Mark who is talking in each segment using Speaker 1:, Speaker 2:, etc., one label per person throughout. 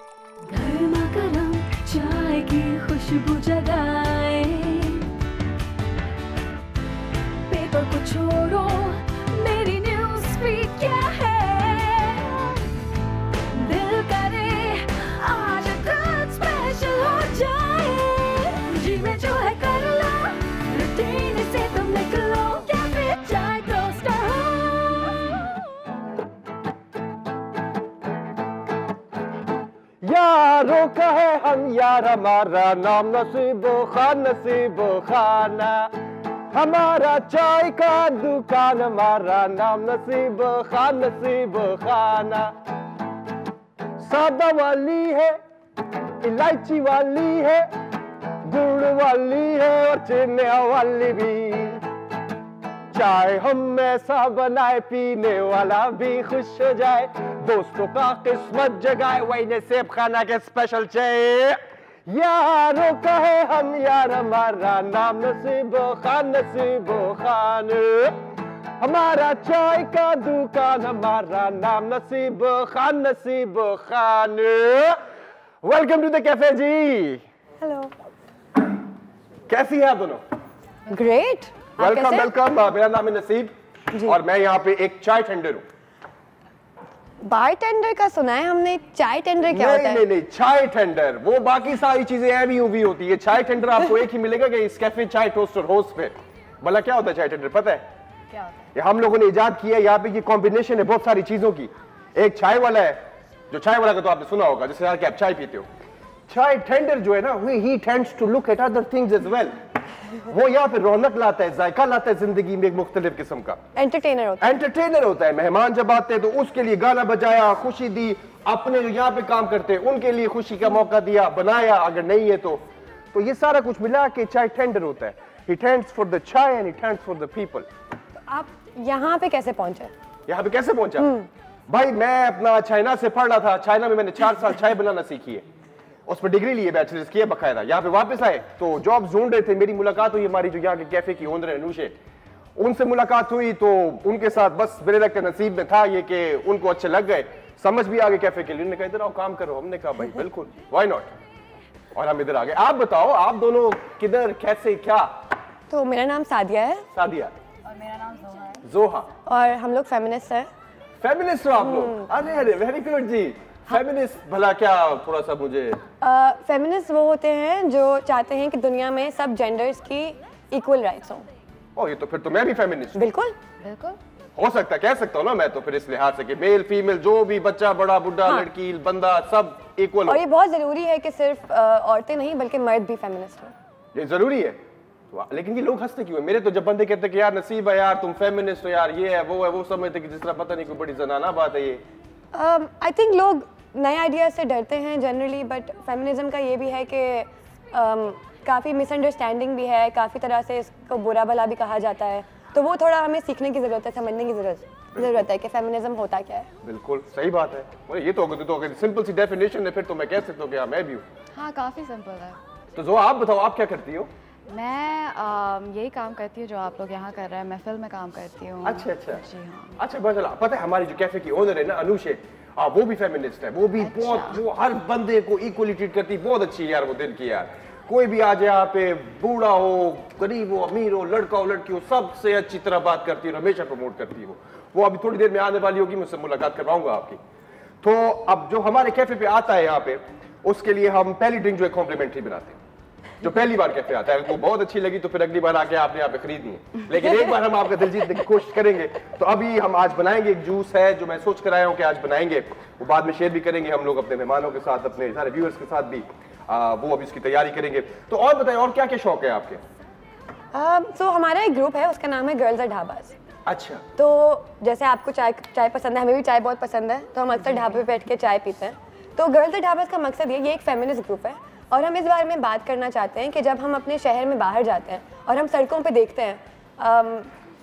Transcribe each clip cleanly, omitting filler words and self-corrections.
Speaker 1: गर्मा गर्म चाय की खुशबू जगाए, पेपर को छोड़ो, मेरी न्यूज़ फीड क्या है, दिल करे आज कुछ स्पेशल हो जाए, जी में जो है कर लो, रूटीन से तुम निकलो, कैफे चाय टोस्टर हो।
Speaker 2: यारों का है हम यार, हमारा नाम नसीब खाना, हमारा चाय का दुकान, हमारा नाम नसीब खाना। सादा वाली है, इलायची वाली है, गुड़ वाली है और चीनी वाली भी। चाय हम ऐसा बनाए पीने वाला भी खुश हो जाए, दोस्तों का किस्मत जगाए, वही नसीब खाना के स्पेशल चाय। यारों का है हम यार, हमारा नाम नसीब खान, हमारा चाय का दुकान, हमारा नाम Naseeb Khan. Welcome to the cafe जी।
Speaker 3: हेलो।
Speaker 2: कैसी है आप दोनों?
Speaker 3: ग्रेट।
Speaker 2: Welcome welcome. मेरा नाम है नसीब और मैं यहाँ पे एक चाय टेंडर हूँ।
Speaker 3: बारटेंडर का सुना है हमने, चाय टेंडर क्या होता है?
Speaker 2: नहीं, चाय टेंडर वो बाकी सारी चीजें ऐवी यूवी होती है। चाय टेंडर आपको एक ही मिलेगा कि इस कैफे चाय टोस्टर होस्ट पे। भला क्या होता है चाय टेंडर पता है?
Speaker 3: क्या होता है?
Speaker 2: ये हम लोगों ने इजाद किया है। यहाँ पे ये कॉम्बिनेशन है बहुत सारी चीजों की। एक चाय वाला है, जो चाय वाला का तो आपने सुना होगा, जैसे यार कि आप चाय पीते हो। चाय टेंडर जो है ना, he tends to look at other things as well. वो यहाँ पे रौनक लाता है, जायका लाता है जिंदगी में एक मुख्तलिफ किस्म का। एंटरटेनर होता है। मेहमान जब आते हैं तो उसके लिए गाना बजाया, खुशी दी। अपने जो यहाँ पे काम करते हैं उनके लिए खुशी का मौका दिया, बनाया। अगर नहीं है तो ये सारा कुछ मिला के चाय टेंडर होता है। He tends for the chai and he tends for the people।
Speaker 3: आप यहाँ पे कैसे पहुंचे?
Speaker 2: यहाँ पे कैसे पहुंचा? भाई मैं अपना चाइना से पढ़ रहा था। चाइना में मैंने 4 साल चाय बनाना सीखी है, उस पर डिग्री ली है, बैचलर्स की है बकायदा। यहाँ पे वापस आए तो जॉब ढूंढ रहे थे। मेरी मुलाकात हुई हमारी जो यहाँ के कैफे की ओनर है अनुषे, उनसे मुलाकात हुई तो उनके साथ बस मेरे लगता नसीब में था ये कि उनको अच्छे लग गए, समझ भी आ गए कैफे के लिए। उन्होंने कहा इधर आओ काम करो। हमने कहा भाई बिल्कुल, व्हाई नॉट, और हम इधर आ गए। आप बताओ आप दोनों किधर, कैसे, क्या?
Speaker 3: तो मेरा नाम सादिया है।
Speaker 2: सादिया।
Speaker 4: और मेरा नाम जोहा है।
Speaker 2: जोहा।
Speaker 3: और हम लोग फेमिनिस्ट हैं।
Speaker 2: फेमिनिस्ट हो आप लोग? अरे वेरी गुड जी। फेमिनिस्ट भला क्या, थोड़ा सा मुझे।
Speaker 3: फेमिनिस्ट वो होते हैं जो चाहते हैं कि दुनिया में सब जेंडर्स की इक्वल राइट्स हों।
Speaker 2: ओ ये तो फिर तो मैं भी फेमिनिस्ट।
Speaker 3: बिल्कुल
Speaker 4: बिल्कुल
Speaker 2: हो सकता है, कह सकता हूँ ना मैं तो फिर इस लिहाज से कि मेल फीमेल जो भी, बच्चा बड़ा बुढ़ा, लड़की बंदा, सब इक्वल हो।
Speaker 3: और ये बहुत जरूरी है कि सिर्फ औरतें नहीं बल्कि मर्द भी फेमिनिस्ट हो।
Speaker 2: ये जरूरी है। लेकिन ये लोग हंसते क्यों है? मेरे तो जब बंदे कहते कि यार नसीब है यार तुम फेमिनिस्ट हो यार, ये है वो समझते कि जिस तरह पता नहीं कोई बड़ी जनाना बात है ये।
Speaker 3: आई थिंक लोग नए आइडिया से डरते हैं जनरली, बट फेमिनिज्म का ये भी है कि काफ़ी मिसअंडरस्टैंडिंग भी है, काफ़ी तरह से इसको बुरा भला भी कहा जाता है। तो वो थोड़ा हमें सीखने की ज़रूरत है, समझने की ज़रूरत है कि फेमिनिज्म होता क्या है।
Speaker 2: बिल्कुल सही बात है। ये तो अगर सिंपल सी डेफिनेशन है फिर तो मैं कह सकता हूँ कि हाँ मैं भी हूँ।
Speaker 4: हाँ काफ़ी सिंपल है।
Speaker 2: तो जो आप बताओ आप क्या करती हो?
Speaker 4: मैं यही काम करती हूँ जो आप लोग यहाँ कर रहे हैं। मैं फिल्म में काम करती हूँ।
Speaker 2: अच्छा
Speaker 4: जी हाँ।
Speaker 2: अच्छा पता है हमारी जो कैफे की ओनर है ना अनुषे, वो भी फेमिनिस्ट है। वो भी बहुत, वो हर बंदे को इक्वली ट्रीट करती है। बहुत अच्छी है यार वो दिल की यार। कोई भी आ जाए यहाँ पे, बूढ़ा हो, गरीब हो, अमीर हो, लड़का हो, लड़की हो, सबसे अच्छी तरह बात करती है, हमेशा प्रमोट करती है। वो अभी थोड़ी देर में आने वाली होगी, मुझसे मुलाकात करवाऊंगा आपकी। तो अब जो हमारे कैफे पे आता है यहाँ पे, उसके लिए हम पहली ड्रिंक जो है कॉम्प्लीमेंट्री बनाते हैं। जो पहली बार कैफे आता है वो बहुत अच्छी लगी तो फिर अगली बार आके आपने यहाँ पे खरीदनी है। लेकिन एक बार हम आपका दिल जीतने की कोशिश करेंगे। तो अभी हम आज बनाएंगे एक जूस है जो मैं सोच कर आया हूँ कि आज बनाएंगे, वो बाद में शेयर भी करेंगे हम लोग अपने मेहमानों के साथ, अपने सारे व्यूअर्स के साथ भी। वो अभी उसकी तैयारी करेंगे। तो और बताएं और क्या क्या शौक है आपके?
Speaker 3: तो हमारा एक ग्रुप है, उसका नाम है गर्ल्स एट ढाबास।
Speaker 2: अच्छा।
Speaker 3: तो जैसे आपको चाय पसंद है, हमें भी चाय बहुत पसंद है, तो हम अक्सर ढाबे पे बैठ के चाय पीते हैं। तो गर्ल्स एट ढाबास का मकसद ये एक फेमिनिस्ट ग्रुप है और हम इस बारे में बात करना चाहते हैं कि जब हम अपने शहर में बाहर जाते हैं और हम सड़कों पे देखते हैं,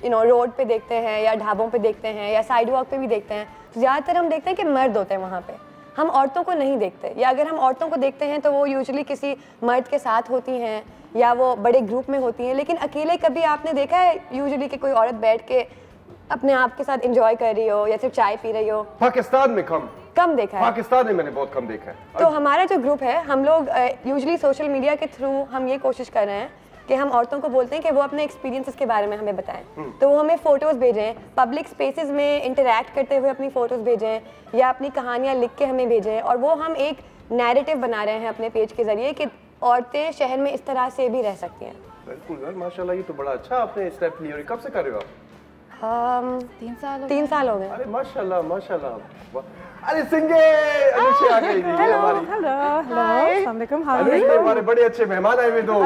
Speaker 3: रोड पे देखते हैं या ढाबों पे देखते हैं या साइड वॉक पे भी देखते हैं, तो ज़्यादातर हम देखते हैं कि मर्द होते हैं वहाँ पे। हम औरतों को नहीं देखते, या अगर हम औरतों को देखते हैं तो वो यूजुअली किसी मर्द के साथ होती हैं या वो बड़े ग्रुप में होती हैं। लेकिन अकेले कभी आपने देखा है यूजुअली कि कोई औरत बैठ के अपने आप के साथ एंजॉय कर रही हो या सिर्फ चाय पी रही हो?
Speaker 2: पाकिस्तान में कम,
Speaker 3: कम देखा है।
Speaker 2: पाकिस्तान में मैंने बहुत कम देखा है।
Speaker 3: तो हमारा जो ग्रुप है, हम लोग यूजुअली सोशल मीडिया के थ्रू हम ये कोशिश कर रहे हैं कि हम औरतों को बोलते हैं कि वो अपने एक्सपीरियंसेस के बारे में हमें बताएं। तो वो हमें फ़ोटोज़ भेजें, पब्लिक स्पेसेस में इंटरैक्ट करते हुए अपनी फ़ोटोज़ भेजें या अपनी कहानियाँ लिख के हमें भेजें, और वो हम एक नैरेटिव बना रहे हैं अपने पेज के ज़रिए कि औरतें शहर में इस तरह से भी रह सकती हैं।
Speaker 2: बिल्कुल यार, माशाल्लाह, ये तो बड़ा अच्छा आपने स्टेप लिया। और कब से कर रहे हो आप?
Speaker 3: 3 साल हो गए।
Speaker 2: अरे माशाल्लाह माशाल्लाह। अरे सिंगे अनुषे आ गई जी।
Speaker 5: हेलो
Speaker 2: हमारी
Speaker 5: हेलो हेलो अस्सलाम वालेकुम, हाउ आर
Speaker 2: अरे
Speaker 5: यू?
Speaker 2: हमारे बड़े अच्छे मेहमान आए हुए दो।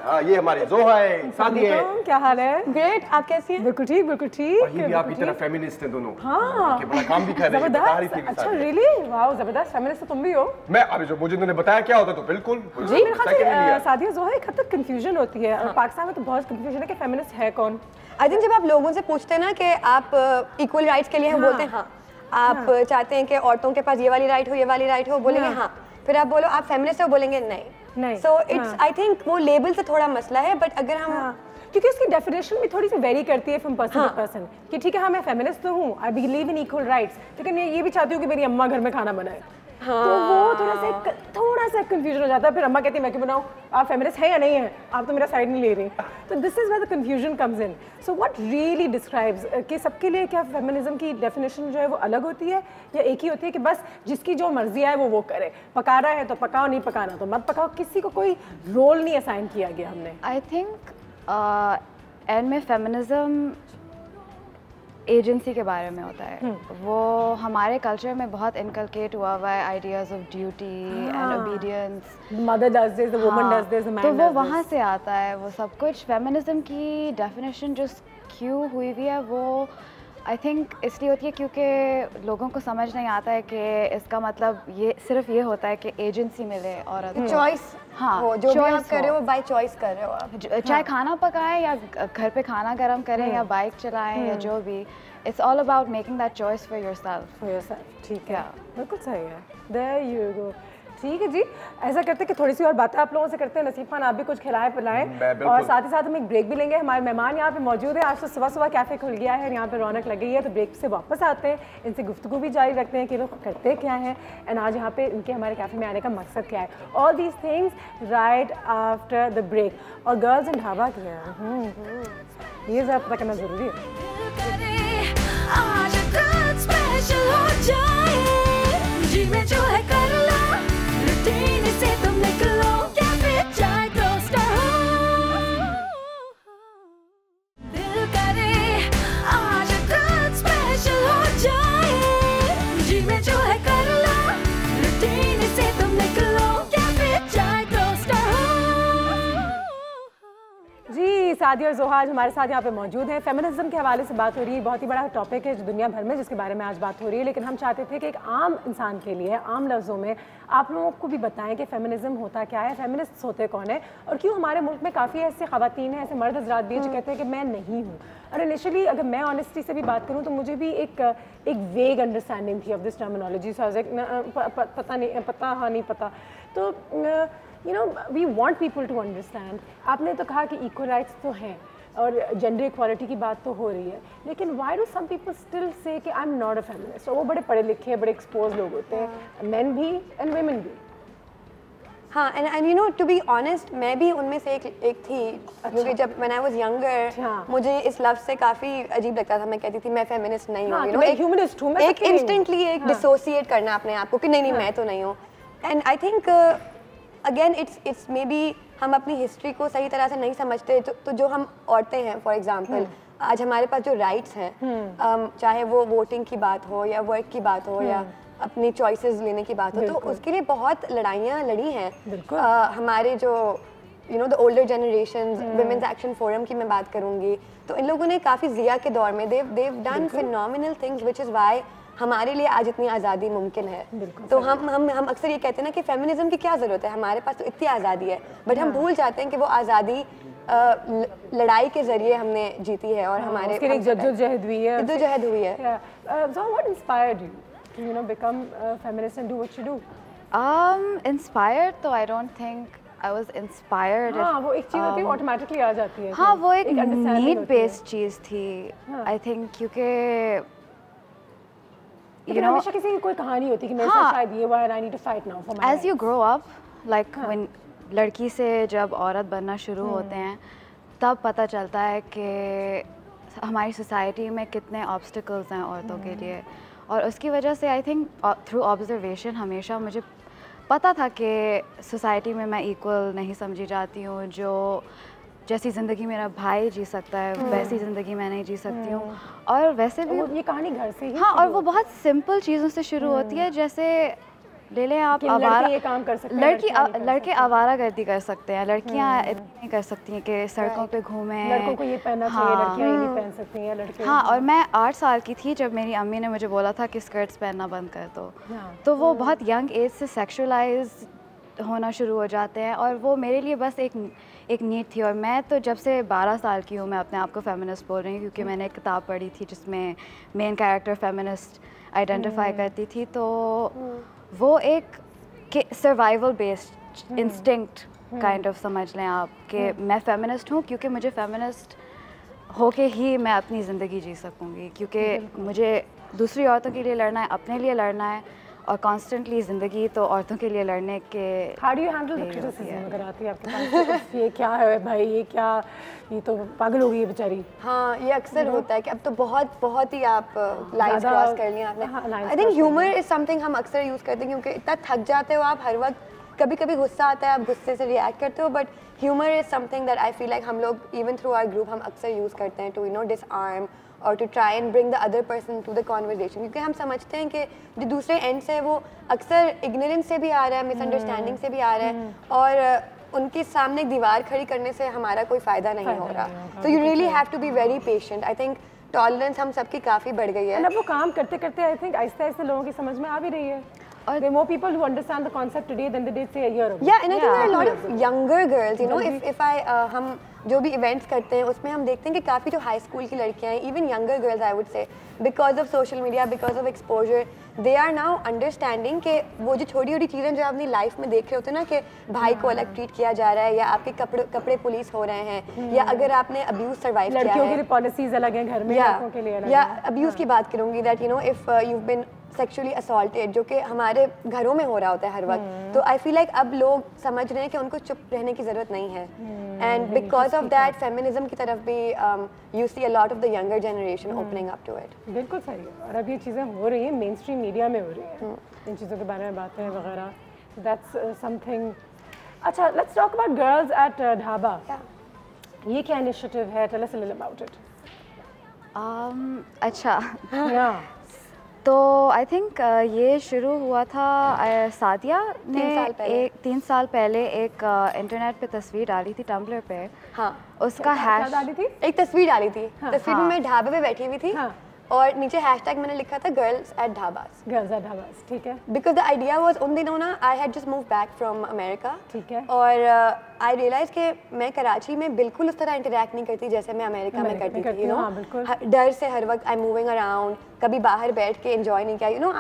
Speaker 2: हाँ, ये हमारी जोहा है, सादी है।
Speaker 5: क्या हाल है?
Speaker 3: ग्रेट, आप कैसी हैं?
Speaker 5: बिल्कुल ठीक, बिल्कुल ठीक।
Speaker 2: और ये भी आपकी तरह फेमिनिस्ट हैं दोनों।
Speaker 5: हाँ,
Speaker 2: कि बड़ा काम भी कर रही है, बता रही थी
Speaker 5: जबरदस्त।
Speaker 2: भी
Speaker 5: अच्छा,
Speaker 2: साथ में।
Speaker 5: रियली? वाओ, जबरदस्त। फेमिनिस्ट तो तुम भी हो?
Speaker 2: मैं अभी जो मुझे उन्होंने बताया क्या होता तो बिल्कुल
Speaker 5: जी, मेरे ख्याल
Speaker 2: second लिया।
Speaker 5: से सादिया जोहा एक हद तक कंफ्यूजन होती है, और पाकिस्तान में तो बहुत कंफ्यूजन है कि फेमिनिस्ट है कौन।
Speaker 3: आई थिंक जब आप लोगों से पूछते हैं ना कि आप इक्वल राइट्स के लिए हम
Speaker 5: हाँ।
Speaker 3: बोलते हैं हाँ, आप चाहते हैं कि औरतों के पास ये वाली राइट हो, ये वाली राइट हो, बोलेंगे
Speaker 5: हाँ।
Speaker 3: हाँ। फिर आप बोलो आप फेमिनिस्ट हो, बोलेंगे नहीं।
Speaker 5: नहीं,
Speaker 3: सो इट्स
Speaker 5: हाँ।
Speaker 3: आई थिंक वो लेबल से थोड़ा मसला है, बट अगर हम
Speaker 5: हाँ, क्योंकि उसकी डेफिनेशन भी थोड़ी सी वेरी करती है फ्रॉम पर्सन
Speaker 3: हाँ।
Speaker 5: टू पर्सन, कि ठीक है हाँ मैं फेमिनिस्ट तो हूँ, I believe in equal rights, लेकिन मैं ये भी चाहती हूँ कि मेरी अम्मा घर में खाना बनाए।
Speaker 3: हाँ।
Speaker 5: तो वो थोड़ा सा कंफ्यूजन हो जाता है। फिर अम्मा कहती है मैं क्यों बनाऊँ, आप फेमिनिस्ट है या नहीं है, आप तो मेरा साइड नहीं ले रही। तो this is where the confusion comes in. So what really describes कि सबके लिए क्या फेमिनिज्म की डेफिनेशन जो है वो अलग होती है, या एक ही होती है कि बस जिसकी जो मर्जी आए वो करे, पकाना है तो पकाओ, नहीं पकाना तो मत पकाओ, किसी को कोई रोल नहीं असाइन किया गया हमने।
Speaker 4: आई थिंक एंड में फेमिनिज्म एजेंसी के बारे में होता है। वो हमारे कल्चर में बहुत इनकलकेट हुआ हुआ है, ideas of duty and obedience.
Speaker 5: Mother does this, the woman does this, the man
Speaker 4: तो
Speaker 5: डज
Speaker 4: वो
Speaker 5: दिस।
Speaker 4: वहाँ से आता है वो सब कुछ। फेमिनिज्म की डेफिनेशन जो क्यों हुई हुई है वो आई थिंक इसलिए होती है क्योंकि लोगों को समझ नहीं आता है कि इसका मतलब ये सिर्फ ये होता है कि एजेंसी मिले औरत को।
Speaker 3: चॉइस
Speaker 4: हाँ,
Speaker 3: हो, जो भी आप
Speaker 4: choice
Speaker 3: कर रहे
Speaker 4: हो।
Speaker 3: हो बाय चॉइस कर रहे हो आप।
Speaker 4: चाहे खाना पकाएं या घर पे खाना गर्म करें या बाइक चलाएं या जो भी, it's all about making that choice for yourself.
Speaker 5: For yourself, ठीक है,
Speaker 4: Yeah.
Speaker 5: बिल्कुल सही है। There you go. ठीक है जी, ऐसा करते हैं कि थोड़ी सी और बातें आप लोगों से करते हैं। नसीब खान आप भी कुछ खिलाएं पिलाएं,
Speaker 2: बिल्कुल।
Speaker 5: और साथ ही साथ हम एक ब्रेक भी लेंगे। हमारे मेहमान यहाँ पे मौजूद है। आज तो सुबह सुबह कैफ़े खुल गया है, यहाँ पे रौनक लग गई है, तो ब्रेक से वापस आते हैं, इनसे गुफ्तगू भी जारी रखते हैं कि लोग करते क्या हैं, एंड आज यहाँ पे इनके हमारे कैफ़े में आने का मकसद क्या है। All these things right after the break. और गर्ल्स एंड ढाबा क्या है, ये ज़रा पता करना ज़रूरी है।
Speaker 1: दिल करे आज कुछ स्पेशल हो जाए, जी में जो है कर लो, रूटीन से तुम निकलो, कैफे चाय टोस्टर हो। दिल करे आज कुछ स्पेशल हो जाए, जी में जो है कर लो, रूटीन से तुम निकलो, कैफे चाय टोस्टर हो।
Speaker 5: जी, सादिया और जोहा आज हमारे साथ यहाँ पे मौजूद हैं। फेमिनिज्म के हवाले से बात हो रही है, बहुत ही बड़ा टॉपिक है जो दुनिया भर में जिसके बारे में आज बात हो रही है, लेकिन हम चाहते थे कि एक आम इंसान के लिए आम लफ्ज़ों में आप लोगों को भी बताएं कि फेमिनिज्म होता क्या है, फेमिनिस्ट्स होते कौन है, और क्यों हमारे मुल्क में काफ़ी ऐसे ख़वातीन हैं, ऐसे मर्द हजरात भी हैं जो कहते हैं कि मैं नहीं हूँ। और इनिशियली अगर मैं ऑनेस्टी से भी बात करूँ तो मुझे भी एक वेग अंडरस्टैंडिंग थी ऑफ दिस टर्मिनोलॉजी। सो पता नहीं पता। तो you know we want people to understand. आपने तो कहा कि इक्वल राइट्स तो हैं और जेंडर इक्वालिटी की बात तो हो रही है, लेकिन why do some people still say कि I am not a feminist. और वो बड़े पढ़े लिखे बड़े एक्सपोज लोग होते हैं, मेन भी एंड वेमेन भी।
Speaker 3: हाँ, and you know to be honest मैं भी उनमें से एक थी, क्योंकि जब व्हेन आई वाज यंगर मुझे इस लफ्ज़ से काफ़ी अजीब लगता था। मैं कहती थी मैं फेमिनिस्ट नहीं हूँ,
Speaker 5: हाँ,
Speaker 3: यू नो,
Speaker 5: मैं ह्यूमनिस्ट हूँ, मैं
Speaker 3: एक इंस्टेंटली एक डिसोसिएट करना अपने आप को कि नहीं मैं तो नहीं हूँ। And I think again it's may be हम अपनी हिस्ट्री को सही तरह से नहीं समझते। तो जो हम औरतें हैं फॉर एग्जांपल, आज हमारे पास जो राइट्स हैं, चाहे वो वोटिंग की बात हो या वर्क की बात हो या अपनी चॉइसेस लेने की बात हो, तो उसके लिए बहुत लड़ाइयाँ लड़ी हैं। हमारे जो you know the older generation, women's action forum की मैं बात करूँगी, तो इन लोगों ने काफ़ी ज़िया के दौर में they've done phenomenal things which is why हमारे लिए आज इतनी आज़ादी मुमकिन है। तो हम अक्सर ये कहते हैं ना कि फेमिनिज्म की क्या ज़रूरत है, हमारे पास तो इतनी आज़ादी है, बट हम भूल जाते हैं कि वो आज़ादी लड़ाई के ज़रिए हमने जीती है और हमारे
Speaker 5: जद्दोजहद हुई है।
Speaker 3: जद्दोजहद हुई है।
Speaker 5: So what inspired you to, you know, become a feminist and do what you do?
Speaker 4: Inspired तो I don't think I was inspired.
Speaker 5: हाँ, वो एक चीज़ होती है ऑटोमेटिकली आ जाती है।
Speaker 4: हाँ, वो एक
Speaker 5: understanding
Speaker 4: नीड
Speaker 5: होती है।
Speaker 4: बेस्ड चीज़ थी आई थिंक, क्योंकि
Speaker 5: लेकिन हमेशा किसी की कोई कहानी होती है कि मेरे साथ शायद ये हुआ है, I need to fight now for my
Speaker 4: as you grow up like when लड़की से जब औरत बनना शुरू होते हैं तब पता चलता है कि हमारी सोसाइटी में कितने ऑब्स्टिकल्स हैं औरतों के लिए, और उसकी वजह से आई थिंक थ्रू ऑब्जर्वेशन हमेशा मुझे पता था कि सोसाइटी में मैं इक्वल नहीं समझी जाती हूँ, जो जैसी ज़िंदगी मेरा भाई जी सकता है वैसी ज़िंदगी मैं नहीं जी सकती हूँ। और वैसे भी
Speaker 5: ये कहानी घर से ही
Speaker 4: हाँ, और वो बहुत सिंपल चीज़ों से शुरू होती है, जैसे ले लें आप आवारा,
Speaker 5: ये काम कर सकते हैं,
Speaker 4: लड़के आवारागर्दी कर सकते हैं, लड़कियाँ इतना नहीं कर सकती हैं कि सड़कों पे घूमें,
Speaker 5: लड़कों को ये पहनना चाहिए, लड़कियाँ ये नहीं पहन सकती हैं, लड़के।
Speaker 4: हाँ, और मैं 8 साल की थी जब मेरी अम्मी ने मुझे बोला था कि स्कर्ट्स पहनना बंद कर दो, तो वो बहुत यंग एज से सेक्सुअलाइज होना शुरू हो जाते हैं, और वो मेरे लिए बस एक नीड थी। और मैं तो जब से 12 साल की हूँ मैं अपने आप को फेमिनिस्ट बोल रही हूँ, क्योंकि मैंने एक किताब पढ़ी थी जिसमें मेन कैरेक्टर फेमिनिस्ट आइडेंटिफाई करती थी, तो वो एक survival based instinct kind of समझ लें आप कि मैं फेमिनिस्ट हूँ क्योंकि मुझे फेमिनिस्ट होके ही मैं अपनी ज़िंदगी जी सकूँगी, क्योंकि मुझे दूसरी औरतों के लिए लड़ना है, अपने लिए लड़ना है, और कॉन्स्टेंटली ज़िंदगी तो औरतों के लिए लड़ने के।
Speaker 5: How do you handle the criticism अगर आती है आपके पास, ये क्या है भाई, ये तो पागल हो गई है बेचारी?
Speaker 3: हाँ, ये अक्सर होता है कि अब तो बहुत ही आप लाइंस क्रॉस कर लिया आपने। I think humour is something हम अक्सर यूज़ करते हैं, क्योंकि इतना थक जाते हो आप हर वक्त, कभी कभी गुस्सा आता है, आप गुस्से से रिएक्ट करते हो, but humour is something that I feel like हम लोग इवन थ्रू आवर ग्रुप हम अक्सर यूज़ करते हैं टू डिसआर्म और to try and bring the other person to the conversation, क्योंकि हम समझते हैं कि जो दूसरे एंड से वो अक्सर इग्नोरेंस से भी आ रहा है, मिसअंडरस्टैंडिंग से भी आ रहा है, और उनके सामने एक दीवार खड़ी करने से हमारा कोई फ़ायदा नहीं हो रहा। तो you really have to be very patient. I think tolerance हम सबकी काफ़ी बढ़ गई है।
Speaker 5: अब वो काम करते करते आई थिंक आहिस्ता आहिस्ता लोगों की समझ में आ भी रही है, और there are more people who understand the concept today than they did say a year ago.
Speaker 3: Yeah, and I think there are a lot of younger girls, you know, if I हम जो भी events करते हैं उसमें हम देखते हैं कि काफ़ी जो हाई स्कूल की लड़कियां हैं, even younger girls I would say, because of social media, because of exposure, they are now understanding कि वो जो छोटी छोटी चीज़ें जो अपनी लाइफ में देख रहे होते हैं ना, कि भाई को अलग ट्रीट किया जा रहा है, या आपके कपड़े पुलिस हो रहे हैं, या अगर आपने अब्यूज सर्वाइव किया है,
Speaker 5: लड़कियों के लिए पॉलिसीज अलग हैं घर में, लड़कों के लिए अलग,
Speaker 3: या अब्यूज की बात करूंगी, that you know if you been sexually assaulted, जो कि हमारे घरों में हो रहा होता है हर वक्त, तो आई फील लाइक अब लोग समझ रहे हैं कि उनको चुप रहने की ज़रूरत नहीं है, and because of that feminism की तरफ भी you see a lot of the younger generation opening up to it.
Speaker 5: बिल्कुल सही है, और अब ये चीज़ें हो रही हैं, मेन स्ट्रीम मीडिया में हो रही हैं इन चीज़ों के बारे में बातें वगैरह, दैट्स समथिंग। अच्छा, let's talk about girls at dhaba. ये क्या इनिशिएटिव है, tell us a little about it.
Speaker 4: अच्छा, तो आई थिंक ये शुरू हुआ था सादिया ने 3 साल पहले एक इंटरनेट पे तस्वीर डाली थी टम्बलर पे।
Speaker 3: हाँ,
Speaker 4: उसका हैश
Speaker 5: डाली थी,
Speaker 3: एक तस्वीर डाली थी, तस्वीर में मैं ढाबे पे बैठी हुई थी, और नीचे हैशटैग मैंने लिखा था girls at dhabas.
Speaker 5: Girls at dhabas, ठीक है।
Speaker 3: बिकॉज द आइडिया वाज उन दिनों ना I had just move back from America,
Speaker 5: ठीक है,
Speaker 3: और आई रियलाइज कि मैं कराची में बिल्कुल उस तरह इंटरेक्ट नहीं करती जैसे मैं अमेरिका में करती थी, यू नो, डर से हर वक्त आई एम मूविंग अराउंड, कभी बाहर बैठ के एंजॉय नहीं किया, you know,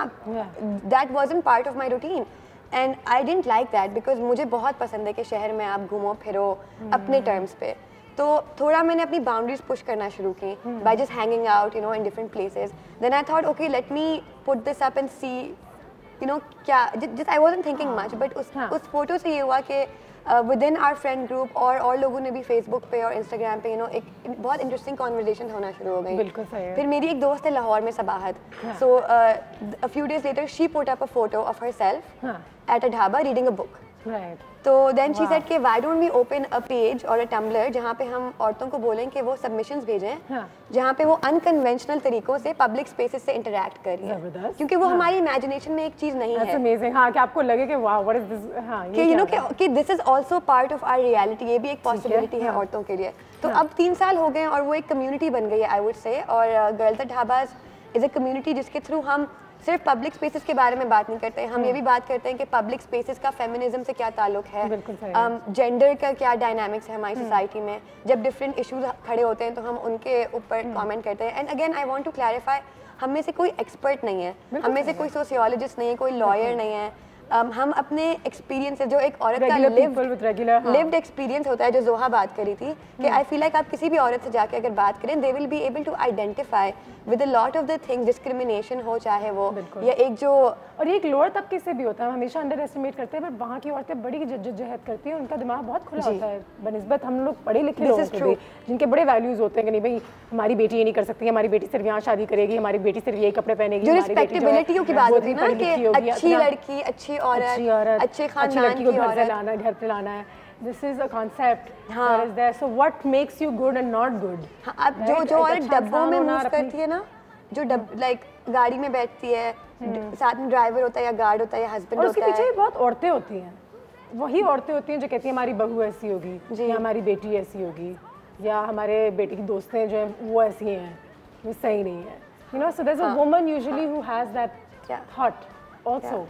Speaker 3: that wasn't part of my routine, and I didn't like that, because मुझे बहुत पसंद है कि शहर में आप घूमो फिरो अपने टर्म्स पे। तो थोड़ा मैंने अपनी बाउंड्रीज पुश करना शुरू की by just hanging out, you know, in different places. Then I thought okay let me put this up and see, you know, क्या just I wasn't thinking much, but उस फोटो से ये हुआ कि within our friend group और लोगों ने भी फेसबुक पे और इंस्टाग्राम पे, यू नो, एक बहुत इंटरेस्टिंग कॉन्वर्जेशन होना शुरू हो गई।
Speaker 5: बिल्कुल सही है।
Speaker 3: फिर मेरी एक दोस्त है लाहौर में, Sabahat, so a few days later she put up a photo of herself at a dhaba reading a book. तो देन शी सेड कि why don't we open a page और अ टम्बलर जहाँ पे हम औरतों को बोलें कि वो सबमिशंस भेजें, जहाँ पे वो अनकन्वेंशनल तरीकों से पब्लिक स्पेसेस से इंटरेक्ट कर रही है, क्योंकि वो हमारी इमेजिनेशन में एक चीज़ नहीं है।
Speaker 5: अमेजिंग, हाँ, कि आपको लगे कि वाओ व्हाट इज दिस, हाँ,
Speaker 3: कि यू नो कि this is also part of our reality, ये भी एक पॉसिबिलिटी है औरतों के लिए। तो अब 3 साल हो गए और वो एक कम्युनिटी बन गई है आई वुड से, और girls at Dhabas is a community जिसके थ्रू हम सिर्फ पब्लिक स्पेसेस के बारे में बात नहीं करते हैं, हम ये भी बात करते हैं कि पब्लिक स्पेसेस का फेमिनिज्म से क्या ताल्लुक है, जेंडर का क्या डायनामिक्स है हमारी सोसाइटी में, जब डिफरेंट इश्यूज खड़े होते हैं तो हम उनके ऊपर कमेंट करते हैं। And again I want to clarify, हम में से कोई एक्सपर्ट नहीं है, हम में से कोई सोशियोलॉजिस्ट नहीं है, कोई लॉयर नहीं है, हम अपने एक्सपीरियंस जो एक औरत का
Speaker 5: Regular people with regular, हाँ।
Speaker 3: लिव्ड एक्सपीरियंस होता है, जो जोहा बात करी थी कि आई फील लाइक आप किसी भी औरत से जाके अगर बात करें, they will be able to identify with a lot of the things, discrimination हो चाहे वो या एक जो,
Speaker 5: और ये एक लोअर तबके से भी होता है, हम हमेशा अंडर एस्टिमेट करते हैं, बट वहाँ की औरतें बड़ी जद्दोजहद करती हैं, उनका दिमाग बहुत खुला होता है बनिस्बत हम लोग पढ़े लिखे लोगों के भी, जिनके बड़े वैल्यूज होते हैं कि नहीं भाई हमारी बेटी ये नहीं कर सकती, हमारी बेटी सिर्फ यहाँ शादी करेगी, हमारी बेटी सिर्फ यही कपड़े पहनेगी,
Speaker 3: जो रिस्पेक्टेबिलिटी की बात होती है ना कि अच्छी लड़की, अच्छी औरत, अच्छे खानदान की औरत,
Speaker 5: घर पे लाना है, this is a concept that is there, so what makes you good and not good.
Speaker 3: अब जो औरत डब्बों में मूव करती है ना, जो लाइक गाड़ी में बैठती है, साथ में ड्राइवर होता है या गार्ड होता है या हस्बैंड होता है,
Speaker 5: और उसके पीछे बहुत औरतें होती हैं, वही औरतें होती हैं जो कहती हैं हमारी बहू ऐसी होगी या हमारी बेटी ऐसी होगी या हमारे बेटी की दोस्तें जो हैं वो ऐसी हैं, वो सही नहीं है, you know, so there is a woman usually who has that thought also,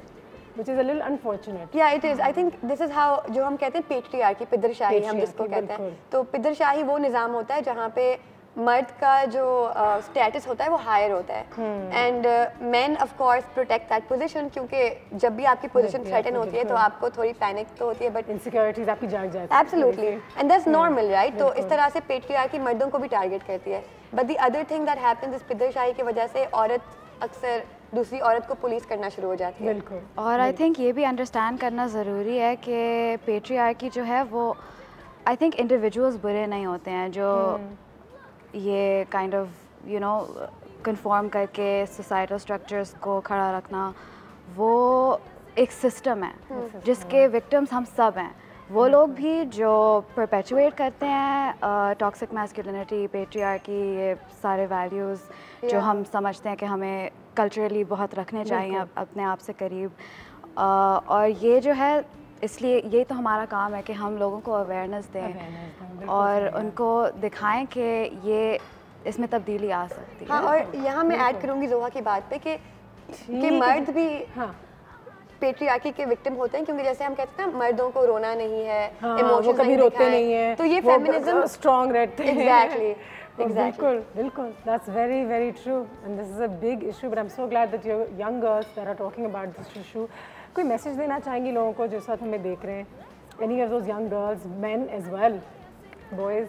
Speaker 5: which is a little unfortunate.
Speaker 3: Yeah, it is. I think this is how जो हम कहते हैं पेट्रियार्की, पिदरशाही हम जिसको कहते हैं, तो पिदरशाही वो निज़ाम होता है जहाँ पे मर्द का जो स्टेटस होता है वो हायर होता है, and main of course protect that position, क्योंकि जब भी आपकी पोजीशन थ्रेटन होती है तो आपको थोड़ी पैनिक तो होती है, बट
Speaker 5: इनसिक्योरिटीज आपकी जाग जाती है।
Speaker 3: Absolutely, and that's normal, right? तो इस तरह से पेट्रियार्की मर्दों को भी टारगेट करती है, but the other thing that happens इस पिदरशाही की वजह से औरत अक्सर दूसरी औरत को पुलिस करना शुरू हो जाती है।
Speaker 5: बिल्कुल।
Speaker 4: और आई थिंक ये भी अंडरस्टैंड करना ज़रूरी है कि पेट्रियार्की जो है वो आई थिंक इंडिविजुअल्स बुरे नहीं होते हैं जो ये kind of you know conform करके सोसाइटल स्ट्रक्चर्स को खड़ा रखना, वो एक सिस्टम है जिसके विक्टिम्स हम सब हैं। वो लोग भी जो परपेचुएट करते हैं टॉक्सिक मैस्कुलिनिटी, पेट्रियार्की, ये सारे वैल्यूज़ जो हम समझते हैं कि हमें कल्चरली बहुत रखने चाहिए अपने आप से करीब, और ये जो है इसलिए ये तो हमारा काम है कि हम लोगों को अवेयरनेस दें और उनको दिखाएं कि ये इसमें तब्दीली आ सकती है।
Speaker 3: हाँ, और यहाँ मैं ऐड करूँगी जोहा की बात पे कि मर्द भी पेट्रियार्की के विक्टिम होते हैं, क्योंकि जैसे हम कहते हैं ना मर्दों को रोना नहीं है, इमोशंस
Speaker 5: कभी रोते नहीं है,
Speaker 3: तो ये फेमिनिज्म
Speaker 5: स्ट्रांग रहते हैं।
Speaker 3: एग्जैक्टली,
Speaker 5: बिल्कुल बिल्कुल, that's very very true, and this is a big issue, but I am so glad that you young girls that are talking about this issue. कोई मैसेज देना चाहेंगी लोगों को जिस वक्त हमें देख रहे हैं, any of those young girls, men as well, boys?